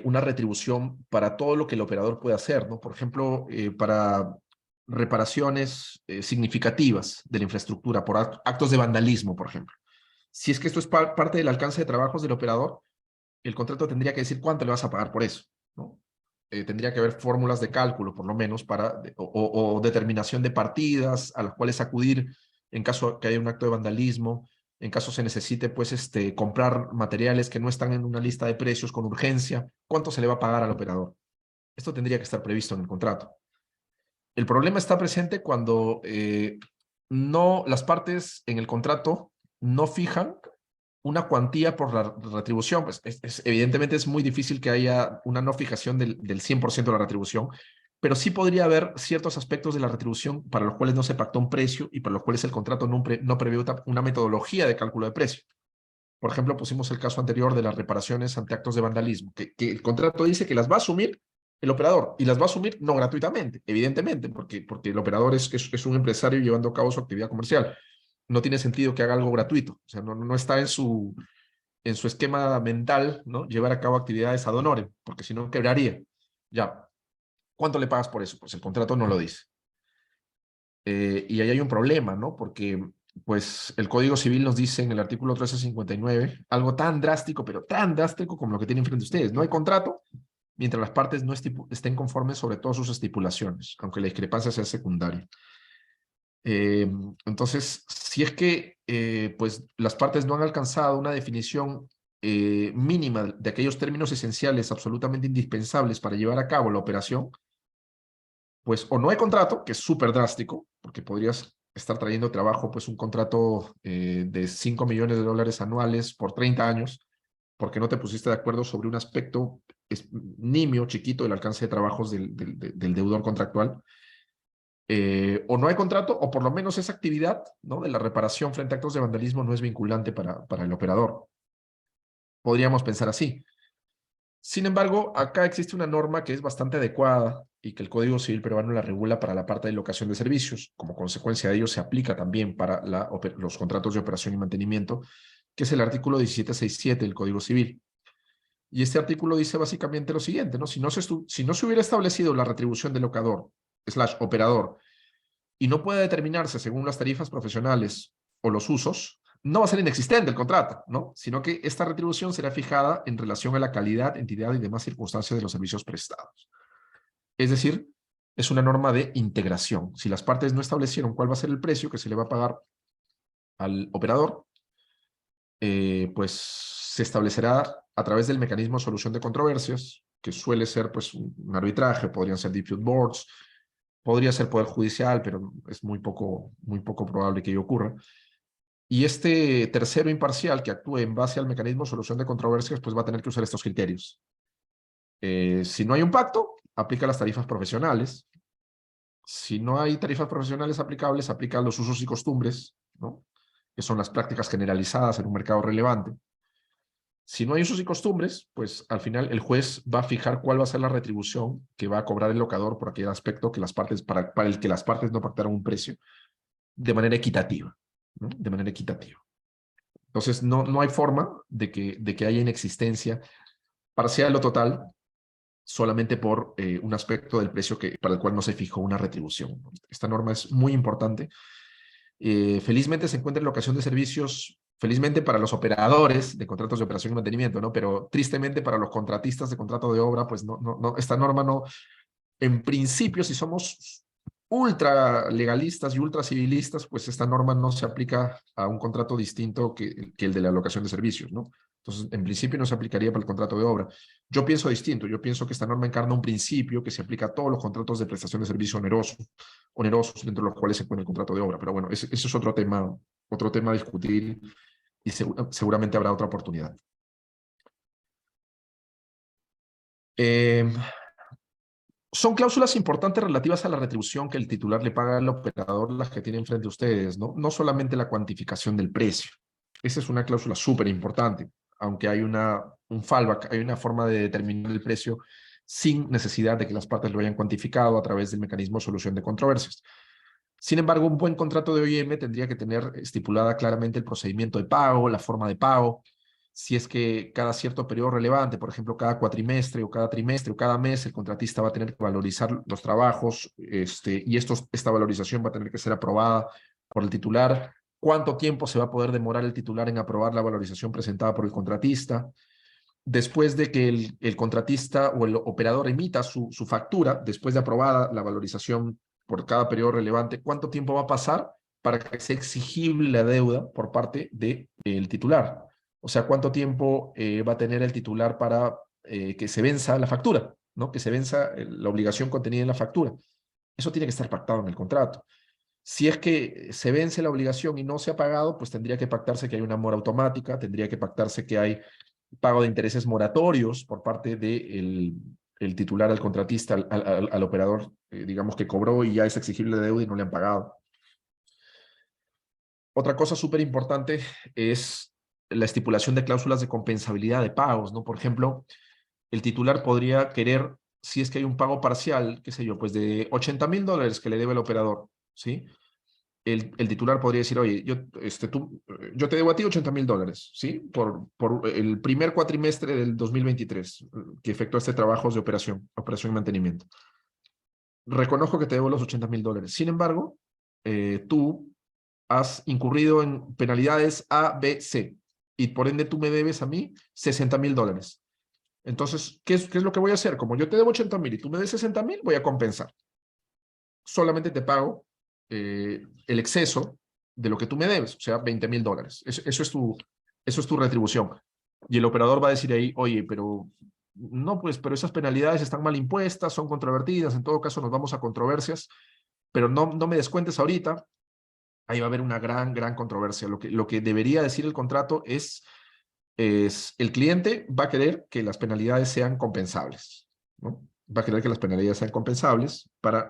una retribución para todo lo que el operador puede hacer, ¿no? Por ejemplo, para reparaciones significativas de la infraestructura, por actos de vandalismo, por ejemplo. Si es que esto es parte del alcance de trabajos del operador, el contrato tendría que decir cuánto le vas a pagar por eso, ¿no? tendría que haber fórmulas de cálculo, por lo menos, o determinación de partidas a las cuales acudir en caso que haya un acto de vandalismo, en caso se necesite, pues, comprar materiales que no están en una lista de precios con urgencia, ¿cuánto se le va a pagar al operador? Esto tendría que estar previsto en el contrato. El problema está presente cuando no, las partes en el contrato no fijan una cuantía por la retribución. Pues evidentemente es muy difícil que haya una no fijación del 100% de la retribución, pero sí podría haber ciertos aspectos de la retribución para los cuales no se pactó un precio y para los cuales el contrato no prevé una metodología de cálculo de precio. Por ejemplo, pusimos el caso anterior de las reparaciones ante actos de vandalismo, que el contrato dice que las va a asumir el operador y las va a asumir no gratuitamente, evidentemente, porque el operador es un empresario llevando a cabo su actividad comercial. No tiene sentido que haga algo gratuito, o sea, no está en su esquema mental, ¿no? Llevar a cabo actividades ad honorem, porque si no quebraría. Ya, ¿cuánto le pagas por eso? Pues el contrato no lo dice. Y ahí hay un problema, ¿no? Porque pues el Código Civil nos dice en el artículo 1359 algo tan drástico, pero tan drástico como lo que tienen frente a ustedes. No hay contrato mientras las partes no estén conformes sobre todas sus estipulaciones, aunque la discrepancia sea secundaria. Entonces, si es que pues las partes no han alcanzado una definición mínima de aquellos términos esenciales absolutamente indispensables para llevar a cabo la operación, pues o no hay contrato, que es súper drástico, porque podrías estar trayendo trabajo, pues un contrato de 5 millones de dólares anuales por 30 años, porque no te pusiste de acuerdo sobre un aspecto nimio, chiquito, del alcance de trabajos del deudor contractual. O no hay contrato, o por lo menos esa actividad, ¿no?, de la reparación frente a actos de vandalismo no es vinculante para el operador. Podríamos pensar así. Sin embargo, acá existe una norma que es bastante adecuada y que el Código Civil peruano la regula para la parte de locación de servicios. Como consecuencia de ello, se aplica también para los contratos de operación y mantenimiento, que es el artículo 1767 del Código Civil. Y este artículo dice básicamente lo siguiente, ¿no? Si no se hubiera establecido la retribución del locador, / operador, y no puede determinarse según las tarifas profesionales o los usos, no va a ser inexistente el contrato, ¿no? Sino que esta retribución será fijada en relación a la calidad, entidad y demás circunstancias de los servicios prestados. Es decir, es una norma de integración. Si las partes no establecieron cuál va a ser el precio que se le va a pagar al operador, pues se establecerá a través del mecanismo de solución de controversias, que suele ser pues un arbitraje, podrían ser dispute boards, podría ser poder judicial, pero es muy poco probable que ello ocurra. Y este tercero imparcial que actúe en base al mecanismo de solución de controversias, pues va a tener que usar estos criterios. Si no hay un pacto, aplica las tarifas profesionales. Si no hay tarifas profesionales aplicables, aplica los usos y costumbres, ¿no?, que son las prácticas generalizadas en un mercado relevante. Si no hay usos y costumbres, pues al final el juez va a fijar cuál va a ser la retribución que va a cobrar el locador por aquel aspecto que para el que las partes no pactaron un precio de manera equitativa, ¿no? De manera equitativa. Entonces, no hay forma de que haya inexistencia parcial o total solamente por un aspecto del precio para el cual no se fijó una retribución. Esta norma es muy importante. Felizmente se encuentra en locación de servicios, felizmente para los operadores de contratos de operación y mantenimiento, ¿no? Pero tristemente para los contratistas de contrato de obra, pues esta norma no, en principio, si somos ultra legalistas y ultra civilistas, pues esta norma no se aplica a un contrato distinto que el de la locación de servicios, ¿no? Entonces, en principio no se aplicaría para el contrato de obra. Yo pienso distinto, yo pienso que esta norma encarna un principio que se aplica a todos los contratos de prestación de servicio onerosos, dentro de los cuales se pone el contrato de obra. Pero bueno, ese es otro tema a discutir y seguramente habrá otra oportunidad. Son cláusulas importantes relativas a la retribución que el titular le paga al operador las que tienen frente a ustedes, ¿no? No solamente la cuantificación del precio. Esa es una cláusula súper importante, aunque hay un fallback, hay una forma de determinar el precio sin necesidad de que las partes lo hayan cuantificado a través del mecanismo de solución de controversias. Sin embargo, un buen contrato de OIM tendría que tener estipulada claramente el procedimiento de pago, la forma de pago, si es que cada cierto periodo relevante, por ejemplo, cada cuatrimestre o cada trimestre o cada mes, el contratista va a tener que valorizar los trabajos y esta valorización va a tener que ser aprobada por el titular. ¿Cuánto tiempo se va a poder demorar el titular en aprobar la valorización presentada por el contratista? después de que el contratista o el operador emita su factura, después de aprobada la valorización por cada periodo relevante, ¿cuánto tiempo va a pasar para que sea exigible la deuda por parte del titular? O sea, ¿cuánto tiempo va a tener el titular para que se venza la factura, ¿no? Que se venza la obligación contenida en la factura. Eso tiene que estar pactado en el contrato. Si es que se vence la obligación y no se ha pagado, pues tendría que pactarse que hay una mora automática, tendría que pactarse que hay pago de intereses moratorios por parte del el titular al contratista, al operador, digamos que cobró y ya es exigible la deuda y no le han pagado. Otra cosa súper importante es la estipulación de cláusulas de compensabilidad de pagos, ¿no? Por ejemplo, el titular podría querer, si es que hay un pago parcial, qué sé yo, pues de $80,000 que le debe el operador, ¿sí? El titular podría decir, oye, yo te debo a ti $80,000, ¿sí? Por el primer cuatrimestre del 2023 que efectuó este trabajo de operación y mantenimiento. Reconozco que te debo los $80,000. Sin embargo, tú has incurrido en penalidades A, B, C, y por ende tú me debes a mí $60,000. Entonces, ¿qué es lo que voy a hacer? Como yo te debo 80,000 y tú me des 60,000, voy a compensar. Solamente te pago el exceso de lo que tú me debes, o sea, $20,000. Eso es tu retribución. Y el operador va a decir ahí, oye, pero no, pues, pero esas penalidades están mal impuestas, son controvertidas, en todo caso nos vamos a controversias, pero no me descuentes ahorita. Ahí va a haber una gran controversia. Lo que debería decir el contrato es el cliente va a querer que las penalidades sean compensables, ¿no? Va a querer que las penalidades sean compensables para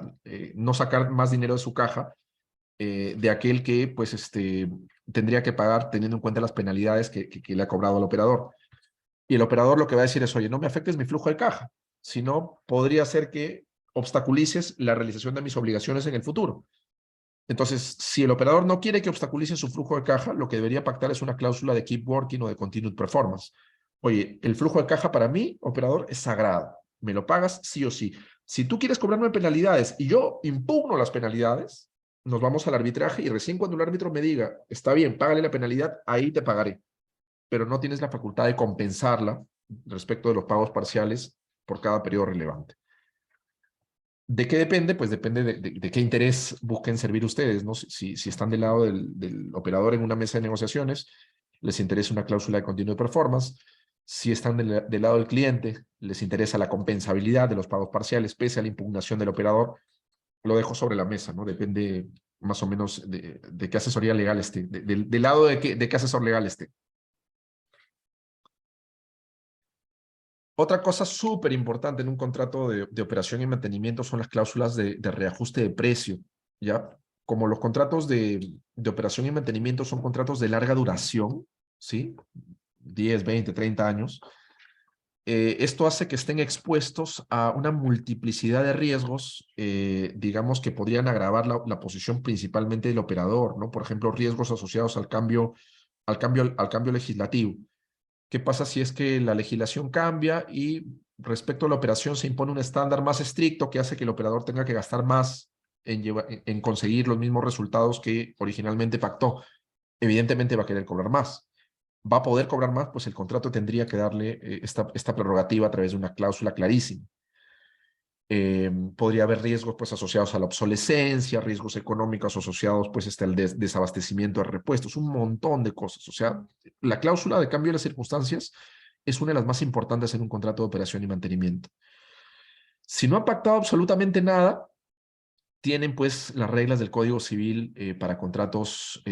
no sacar más dinero de su caja de aquel que pues tendría que pagar teniendo en cuenta las penalidades que le ha cobrado al operador. Y el operador lo que va a decir es, oye, no me afectes mi flujo de caja, sino podría ser que obstaculices la realización de mis obligaciones en el futuro. Entonces, si el operador no quiere que obstaculice su flujo de caja, lo que debería pactar es una cláusula de keep working o de continued performance. Oye, el flujo de caja para mí, operador, es sagrado. Me lo pagas sí o sí. Si tú quieres cobrarme penalidades y yo impugno las penalidades, nos vamos al arbitraje y recién cuando el árbitro me diga, está bien, págale la penalidad, ahí te pagaré. Pero no tienes la facultad de compensarla respecto de los pagos parciales por cada periodo relevante. ¿De qué depende? Pues depende de qué interés busquen servir ustedes, ¿no? Si están del lado del operador en una mesa de negociaciones, les interesa una cláusula de continuo performance. Si están del lado del cliente, les interesa la compensabilidad de los pagos parciales pese a la impugnación del operador. Lo dejo sobre la mesa, ¿no? Depende más o menos de qué asesoría legal esté, del lado de qué asesor legal esté. Otra cosa súper importante en un contrato de operación y mantenimiento son las cláusulas de reajuste de precio, ¿ya? Como los contratos de operación y mantenimiento son contratos de larga duración, ¿sí? 10, 20, 30 años. Esto hace que estén expuestos a una multiplicidad de riesgos, digamos, que podrían agravar la posición principalmente del operador, ¿no? Por ejemplo, riesgos asociados al cambio legislativo. ¿Qué pasa si es que la legislación cambia y respecto a la operación se impone un estándar más estricto que hace que el operador tenga que gastar más en conseguir los mismos resultados que originalmente pactó? Evidentemente va a querer cobrar más. ¿Va a poder cobrar más? Pues el contrato tendría que darle esta prerrogativa a través de una cláusula clarísima. Podría haber riesgos pues asociados a la obsolescencia, riesgos económicos asociados pues al desabastecimiento de repuestos, un montón de cosas. O sea, la cláusula de cambio de las circunstancias es una de las más importantes en un contrato de operación y mantenimiento. Si no han pactado absolutamente nada, tienen pues las reglas del Código Civil para contratos,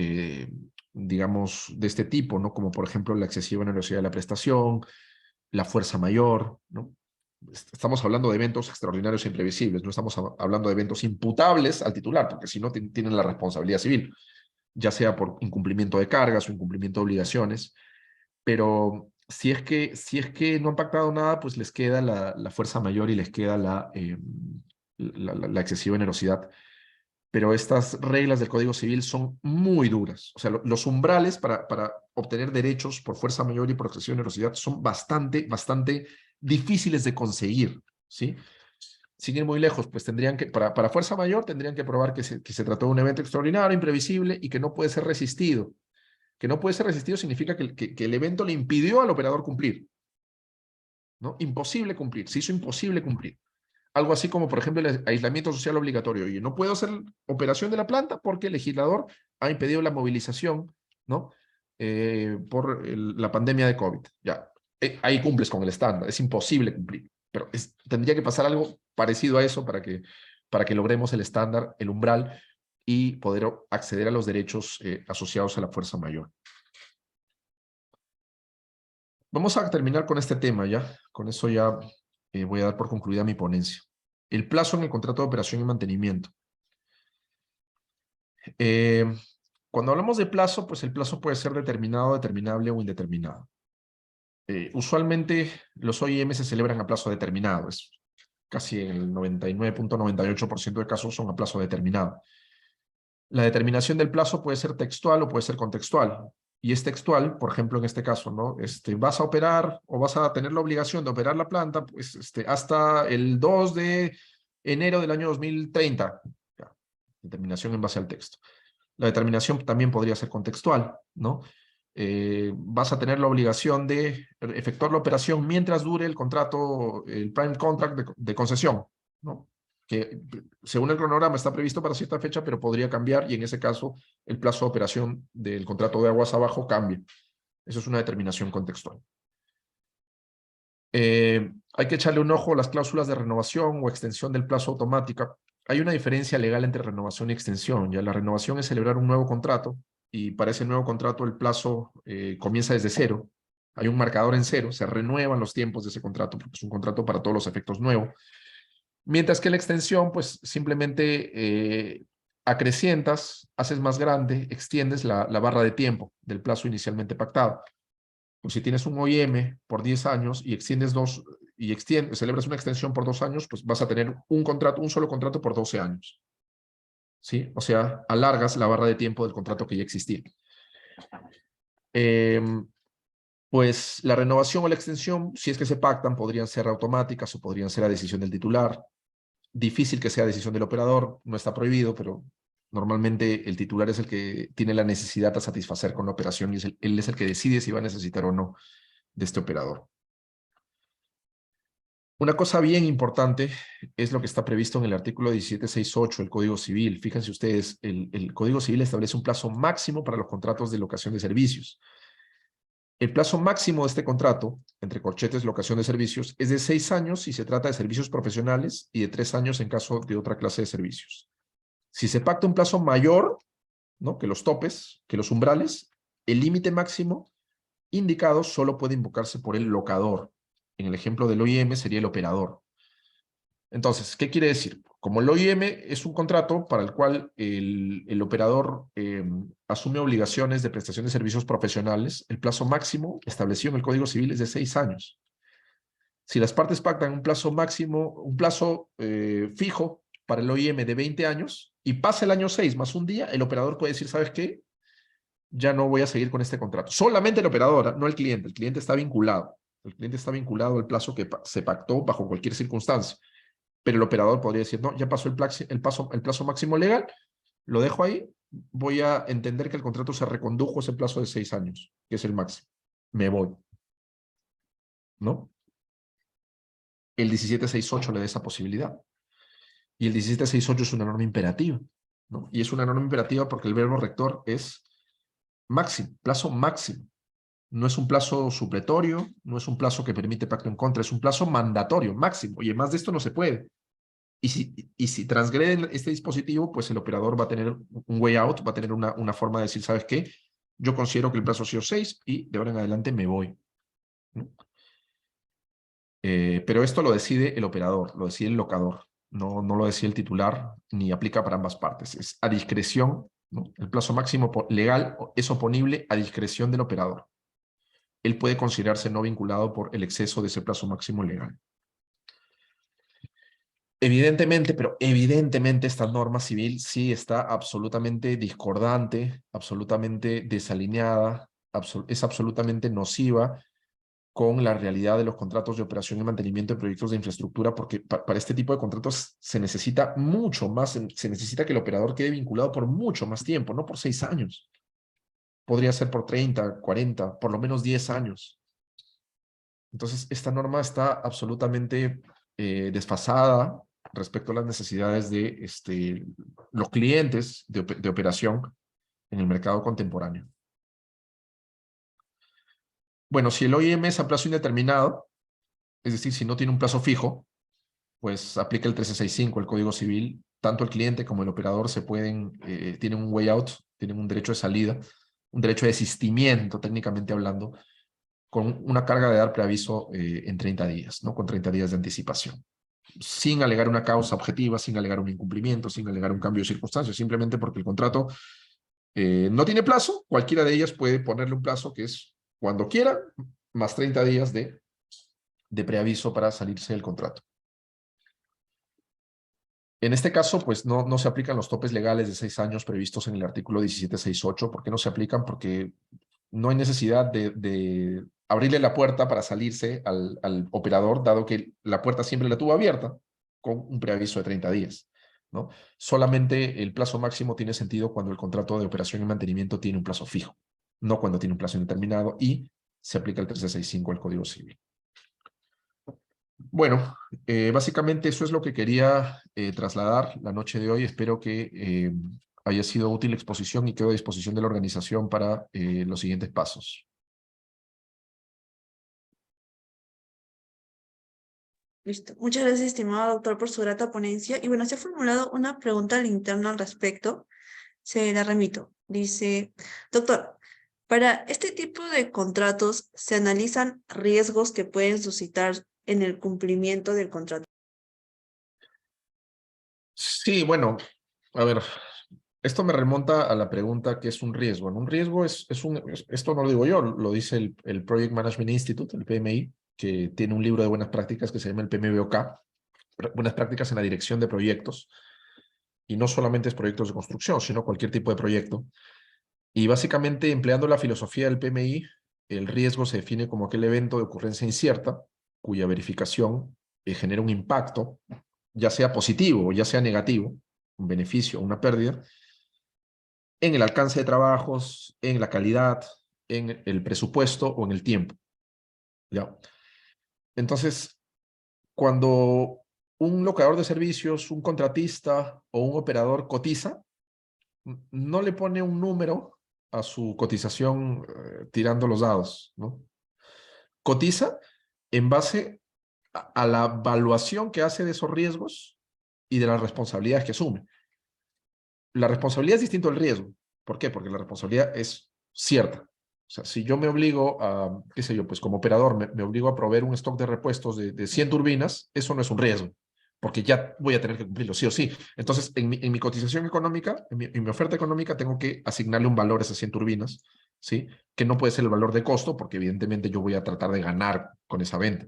digamos, de este tipo, ¿no? Como por ejemplo la excesiva onerosidad de la prestación, la fuerza mayor, ¿no? Estamos hablando de eventos extraordinarios e imprevisibles, no estamos hablando de eventos imputables al titular, porque si no tienen la responsabilidad civil, ya sea por incumplimiento de cargas o incumplimiento de obligaciones, pero si es que no han pactado nada, pues les queda la fuerza mayor y les queda la excesiva onerosidad. Pero estas reglas del Código Civil son muy duras. O sea, los umbrales para obtener derechos por fuerza mayor y por excesiva onerosidad son bastante difíciles de conseguir, ¿sí? Sin ir muy lejos, pues para fuerza mayor tendrían que probar que se trató de un evento extraordinario, imprevisible y que no puede ser resistido. Que no puede ser resistido significa que el evento le impidió al operador cumplir. ¿no? Imposible cumplir, se hizo imposible cumplir. Algo así como, por ejemplo, el aislamiento social obligatorio. Oye, no puedo hacer operación de la planta porque el legislador ha impedido la movilización, ¿no? Por la pandemia de COVID. Ya, ahí cumples con el estándar, es imposible cumplir. Pero tendría que pasar algo parecido a eso para que logremos el estándar, el umbral, y poder acceder a los derechos asociados a la fuerza mayor. Vamos a terminar con este tema ya. Con eso ya voy a dar por concluida mi ponencia. El plazo en el contrato de operación y mantenimiento. Cuando hablamos de plazo, pues el plazo puede ser determinado, determinable o indeterminado. Usualmente los OIM se celebran a plazo determinado. Es casi el 99.98% de casos son a plazo determinado. La determinación del plazo puede ser textual o puede ser contextual. Y es textual, por ejemplo, en este caso, ¿no? Vas a operar o vas a tener la obligación de operar la planta pues, hasta el 2 de enero del año 2030. Ya, determinación en base al texto. La determinación también podría ser contextual, ¿no? Vas a tener la obligación de efectuar la operación mientras dure el contrato, el prime contract de concesión, ¿no? Que según el cronograma está previsto para cierta fecha, pero podría cambiar y en ese caso el plazo de operación del contrato de aguas abajo cambia. Eso es una determinación contextual. Hay que echarle un ojo a las cláusulas de renovación o extensión del plazo automática. Hay una diferencia legal entre renovación y extensión. Ya la renovación es celebrar un nuevo contrato y para ese nuevo contrato el plazo comienza desde cero. Hay un marcador en cero, se renuevan los tiempos de ese contrato porque es un contrato para todos los efectos nuevo. Mientras que la extensión, pues simplemente acrecientas, haces más grande, extiendes la barra de tiempo del plazo inicialmente pactado. Pues si tienes un OIM por 10 años y extiendes celebras una extensión por 2 años, pues vas a tener un solo contrato por 12 años. ¿Sí? O sea, alargas la barra de tiempo del contrato que ya existía. Pues la renovación o la extensión, si es que se pactan, podrían ser automáticas o podrían ser a decisión del titular. Difícil que sea decisión del operador, no está prohibido, pero normalmente el titular es el que tiene la necesidad de satisfacer con la operación y él es el que decide si va a necesitar o no de este operador. Una cosa bien importante es lo que está previsto en el artículo 1768 del Código Civil. Fíjense ustedes, el Código Civil establece un plazo máximo para los contratos de locación de servicios. El plazo máximo de este contrato, entre corchetes, locación de servicios, es de 6 años si se trata de servicios profesionales y de 3 años en caso de otra clase de servicios. Si se pacta un plazo mayor, ¿no?, que los topes, que los umbrales, el límite máximo indicado solo puede invocarse por el locador. En el ejemplo del OIM sería el operador. Entonces, ¿qué quiere decir? Como el OIM es un contrato para el cual el operador asume obligaciones de prestación de servicios profesionales, el plazo máximo establecido en el Código Civil es de 6 años. Si las partes pactan un plazo máximo, un plazo fijo para el OIM de 20 años y pasa el año 6 más un día, el operador puede decir, ¿sabes qué? Ya no voy a seguir con este contrato. Solamente el operador, no el cliente. El cliente está vinculado. El cliente está vinculado al plazo que se pactó bajo cualquier circunstancia. Pero el operador podría decir, no, ya pasó el plazo máximo legal, lo dejo ahí, voy a entender que el contrato se recondujo ese plazo de 6 años, que es el máximo. Me voy. ¿No? El 1768 le da esa posibilidad. Y el 1768 es una norma imperativa, ¿no? Y es una norma imperativa porque el verbo rector es máximo, plazo máximo. No es un plazo supletorio, no es un plazo que permite pacto en contra, es un plazo mandatorio, máximo. Oye, más de esto no se puede. Y si transgreden este dispositivo, pues el operador va a tener un way out, va a tener una forma de decir, ¿sabes qué? Yo considero que el plazo ha sido 6 y de ahora en adelante me voy, ¿no? Pero esto lo decide el operador, lo decide el locador, no lo decide el titular, ni aplica para ambas partes. Es a discreción, ¿no? El plazo máximo legal es oponible a discreción del operador. Él puede considerarse no vinculado por el exceso de ese plazo máximo legal. Evidentemente, pero evidentemente esta norma civil sí está absolutamente discordante, absolutamente desalineada, es absolutamente nociva con la realidad de los contratos de operación y mantenimiento de proyectos de infraestructura, porque para este tipo de contratos se necesita mucho más, se necesita que el operador quede vinculado por mucho más tiempo, no por 6 años. Podría ser por 30, 40, por lo menos 10 años. Entonces, esta norma está absolutamente desfasada respecto a las necesidades de los clientes de operación en el mercado contemporáneo. Bueno, si el OIM es a plazo indeterminado, es decir, si no tiene un plazo fijo, pues aplica el 1365, el Código Civil. Tanto el cliente como el operador tienen un way out, tienen un derecho de salida, un derecho de desistimiento, técnicamente hablando, con una carga de dar preaviso en 30 días, ¿no? Con 30 días de anticipación. Sin alegar una causa objetiva, sin alegar un incumplimiento, sin alegar un cambio de circunstancias, simplemente porque el contrato no tiene plazo, cualquiera de ellas puede ponerle un plazo que es cuando quiera, más 30 días de preaviso para salirse del contrato. En este caso, pues no se aplican los topes legales de 6 años previstos en el artículo 1768. ¿Por qué no se aplican? Porque no hay necesidad de abrirle la puerta para salirse al operador, dado que la puerta siempre la tuvo abierta con un preaviso de 30 días, ¿no? Solamente el plazo máximo tiene sentido cuando el contrato de operación y mantenimiento tiene un plazo fijo, no cuando tiene un plazo indeterminado, y se aplica el 1365 del Código Civil. Bueno, básicamente eso es lo que quería trasladar la noche de hoy. Espero que haya sido útil la exposición y quedo a disposición de la organización para los siguientes pasos. Listo. Muchas gracias, estimado doctor, por su grata ponencia. Y bueno, se ha formulado una pregunta al interno al respecto. Se la remito. Dice, doctor, para este tipo de contratos, ¿se analizan riesgos que pueden suscitar en el cumplimiento del contrato? Sí, bueno, a ver, esto me remonta a la pregunta ¿qué es un riesgo? Un riesgo esto no lo digo yo, lo dice el Project Management Institute, el PMI, que tiene un libro de buenas prácticas que se llama el PMBOK, buenas prácticas en la dirección de proyectos, y no solamente es proyectos de construcción, sino cualquier tipo de proyecto. Y básicamente, empleando la filosofía del PMI, el riesgo se define como aquel evento de ocurrencia incierta, cuya verificación genera un impacto, ya sea positivo o ya sea negativo, un beneficio o una pérdida, en el alcance de trabajos, en la calidad, en el presupuesto o en el tiempo. ¿Ya? Entonces, cuando un locador de servicios, un contratista o un operador cotiza, no le pone un número a su cotización tirando los dados, ¿no? Cotiza en base a la evaluación que hace de esos riesgos y de las responsabilidades que asume. La responsabilidad es distinto al riesgo. ¿Por qué? Porque la responsabilidad es cierta. O sea, si yo me obligo a, qué sé yo, pues como operador me obligo a proveer un stock de repuestos de 100 turbinas, eso no es un riesgo, porque ya voy a tener que cumplirlo, sí o sí. Entonces, en mi cotización económica, en mi oferta económica, tengo que asignarle un valor a esas 100 turbinas, ¿sí? Que no puede ser el valor de costo, porque evidentemente yo voy a tratar de ganar con esa venta.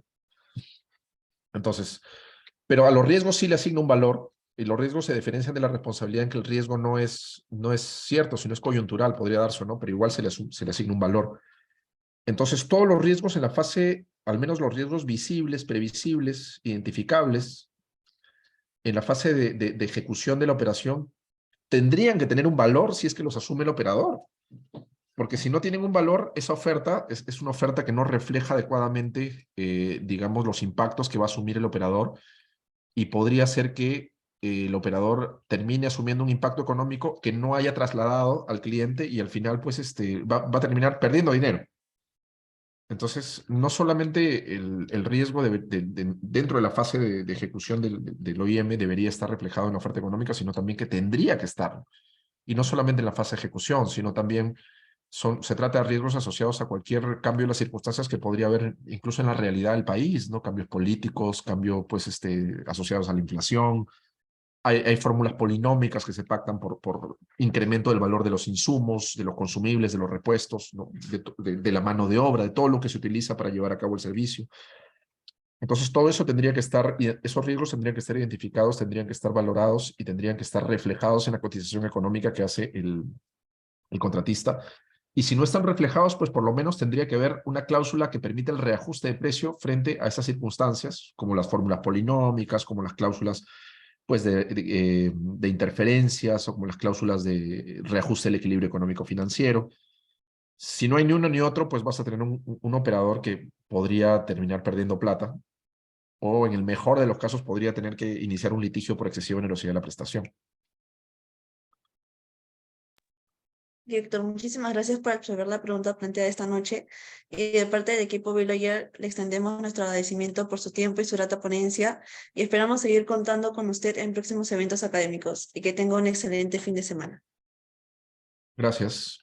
Entonces, pero a los riesgos sí le asigno un valor, y los riesgos se diferencian de la responsabilidad en que el riesgo no es cierto, sino es coyuntural, podría darse, ¿no? Pero igual se le asigna un valor. Entonces, todos los riesgos en la fase, al menos los riesgos visibles, previsibles, identificables, en la fase de ejecución de la operación, tendrían que tener un valor si es que los asume el operador. Porque si no tienen un valor, esa oferta es una oferta que no refleja adecuadamente, digamos, los impactos que va a asumir el operador, y podría ser que el operador termine asumiendo un impacto económico que no haya trasladado al cliente, y al final pues va a terminar perdiendo dinero. Entonces, no solamente el riesgo dentro de la fase de ejecución del OIM debería estar reflejado en la oferta económica, sino también que tendría que estar. Y no solamente en la fase de ejecución, sino también se trata de riesgos asociados a cualquier cambio de las circunstancias que podría haber incluso en la realidad del país, ¿no? Cambios políticos, cambios pues, asociados a la inflación. Hay fórmulas polinómicas que se pactan por incremento del valor de los insumos, de los consumibles, de los repuestos, ¿no? de la mano de obra, de todo lo que se utiliza para llevar a cabo el servicio. Entonces, todo eso tendría que estar, esos riesgos tendrían que estar identificados, tendrían que estar valorados y tendrían que estar reflejados en la cotización económica que hace el contratista. Y si no están reflejados, pues por lo menos tendría que haber una cláusula que permita el reajuste de precio frente a esas circunstancias, como las fórmulas polinómicas, como las cláusulas pues de interferencias, o como las cláusulas de reajuste del equilibrio económico financiero. Si no hay ni uno ni otro, pues vas a tener un operador que podría terminar perdiendo plata, o en el mejor de los casos podría tener que iniciar un litigio por excesiva onerosidad de la prestación. Director, muchísimas gracias por absorber la pregunta planteada esta noche. Y de parte del equipo Biloyer, le extendemos nuestro agradecimiento por su tiempo y su grata ponencia y esperamos seguir contando con usted en próximos eventos académicos y que tenga un excelente fin de semana. Gracias.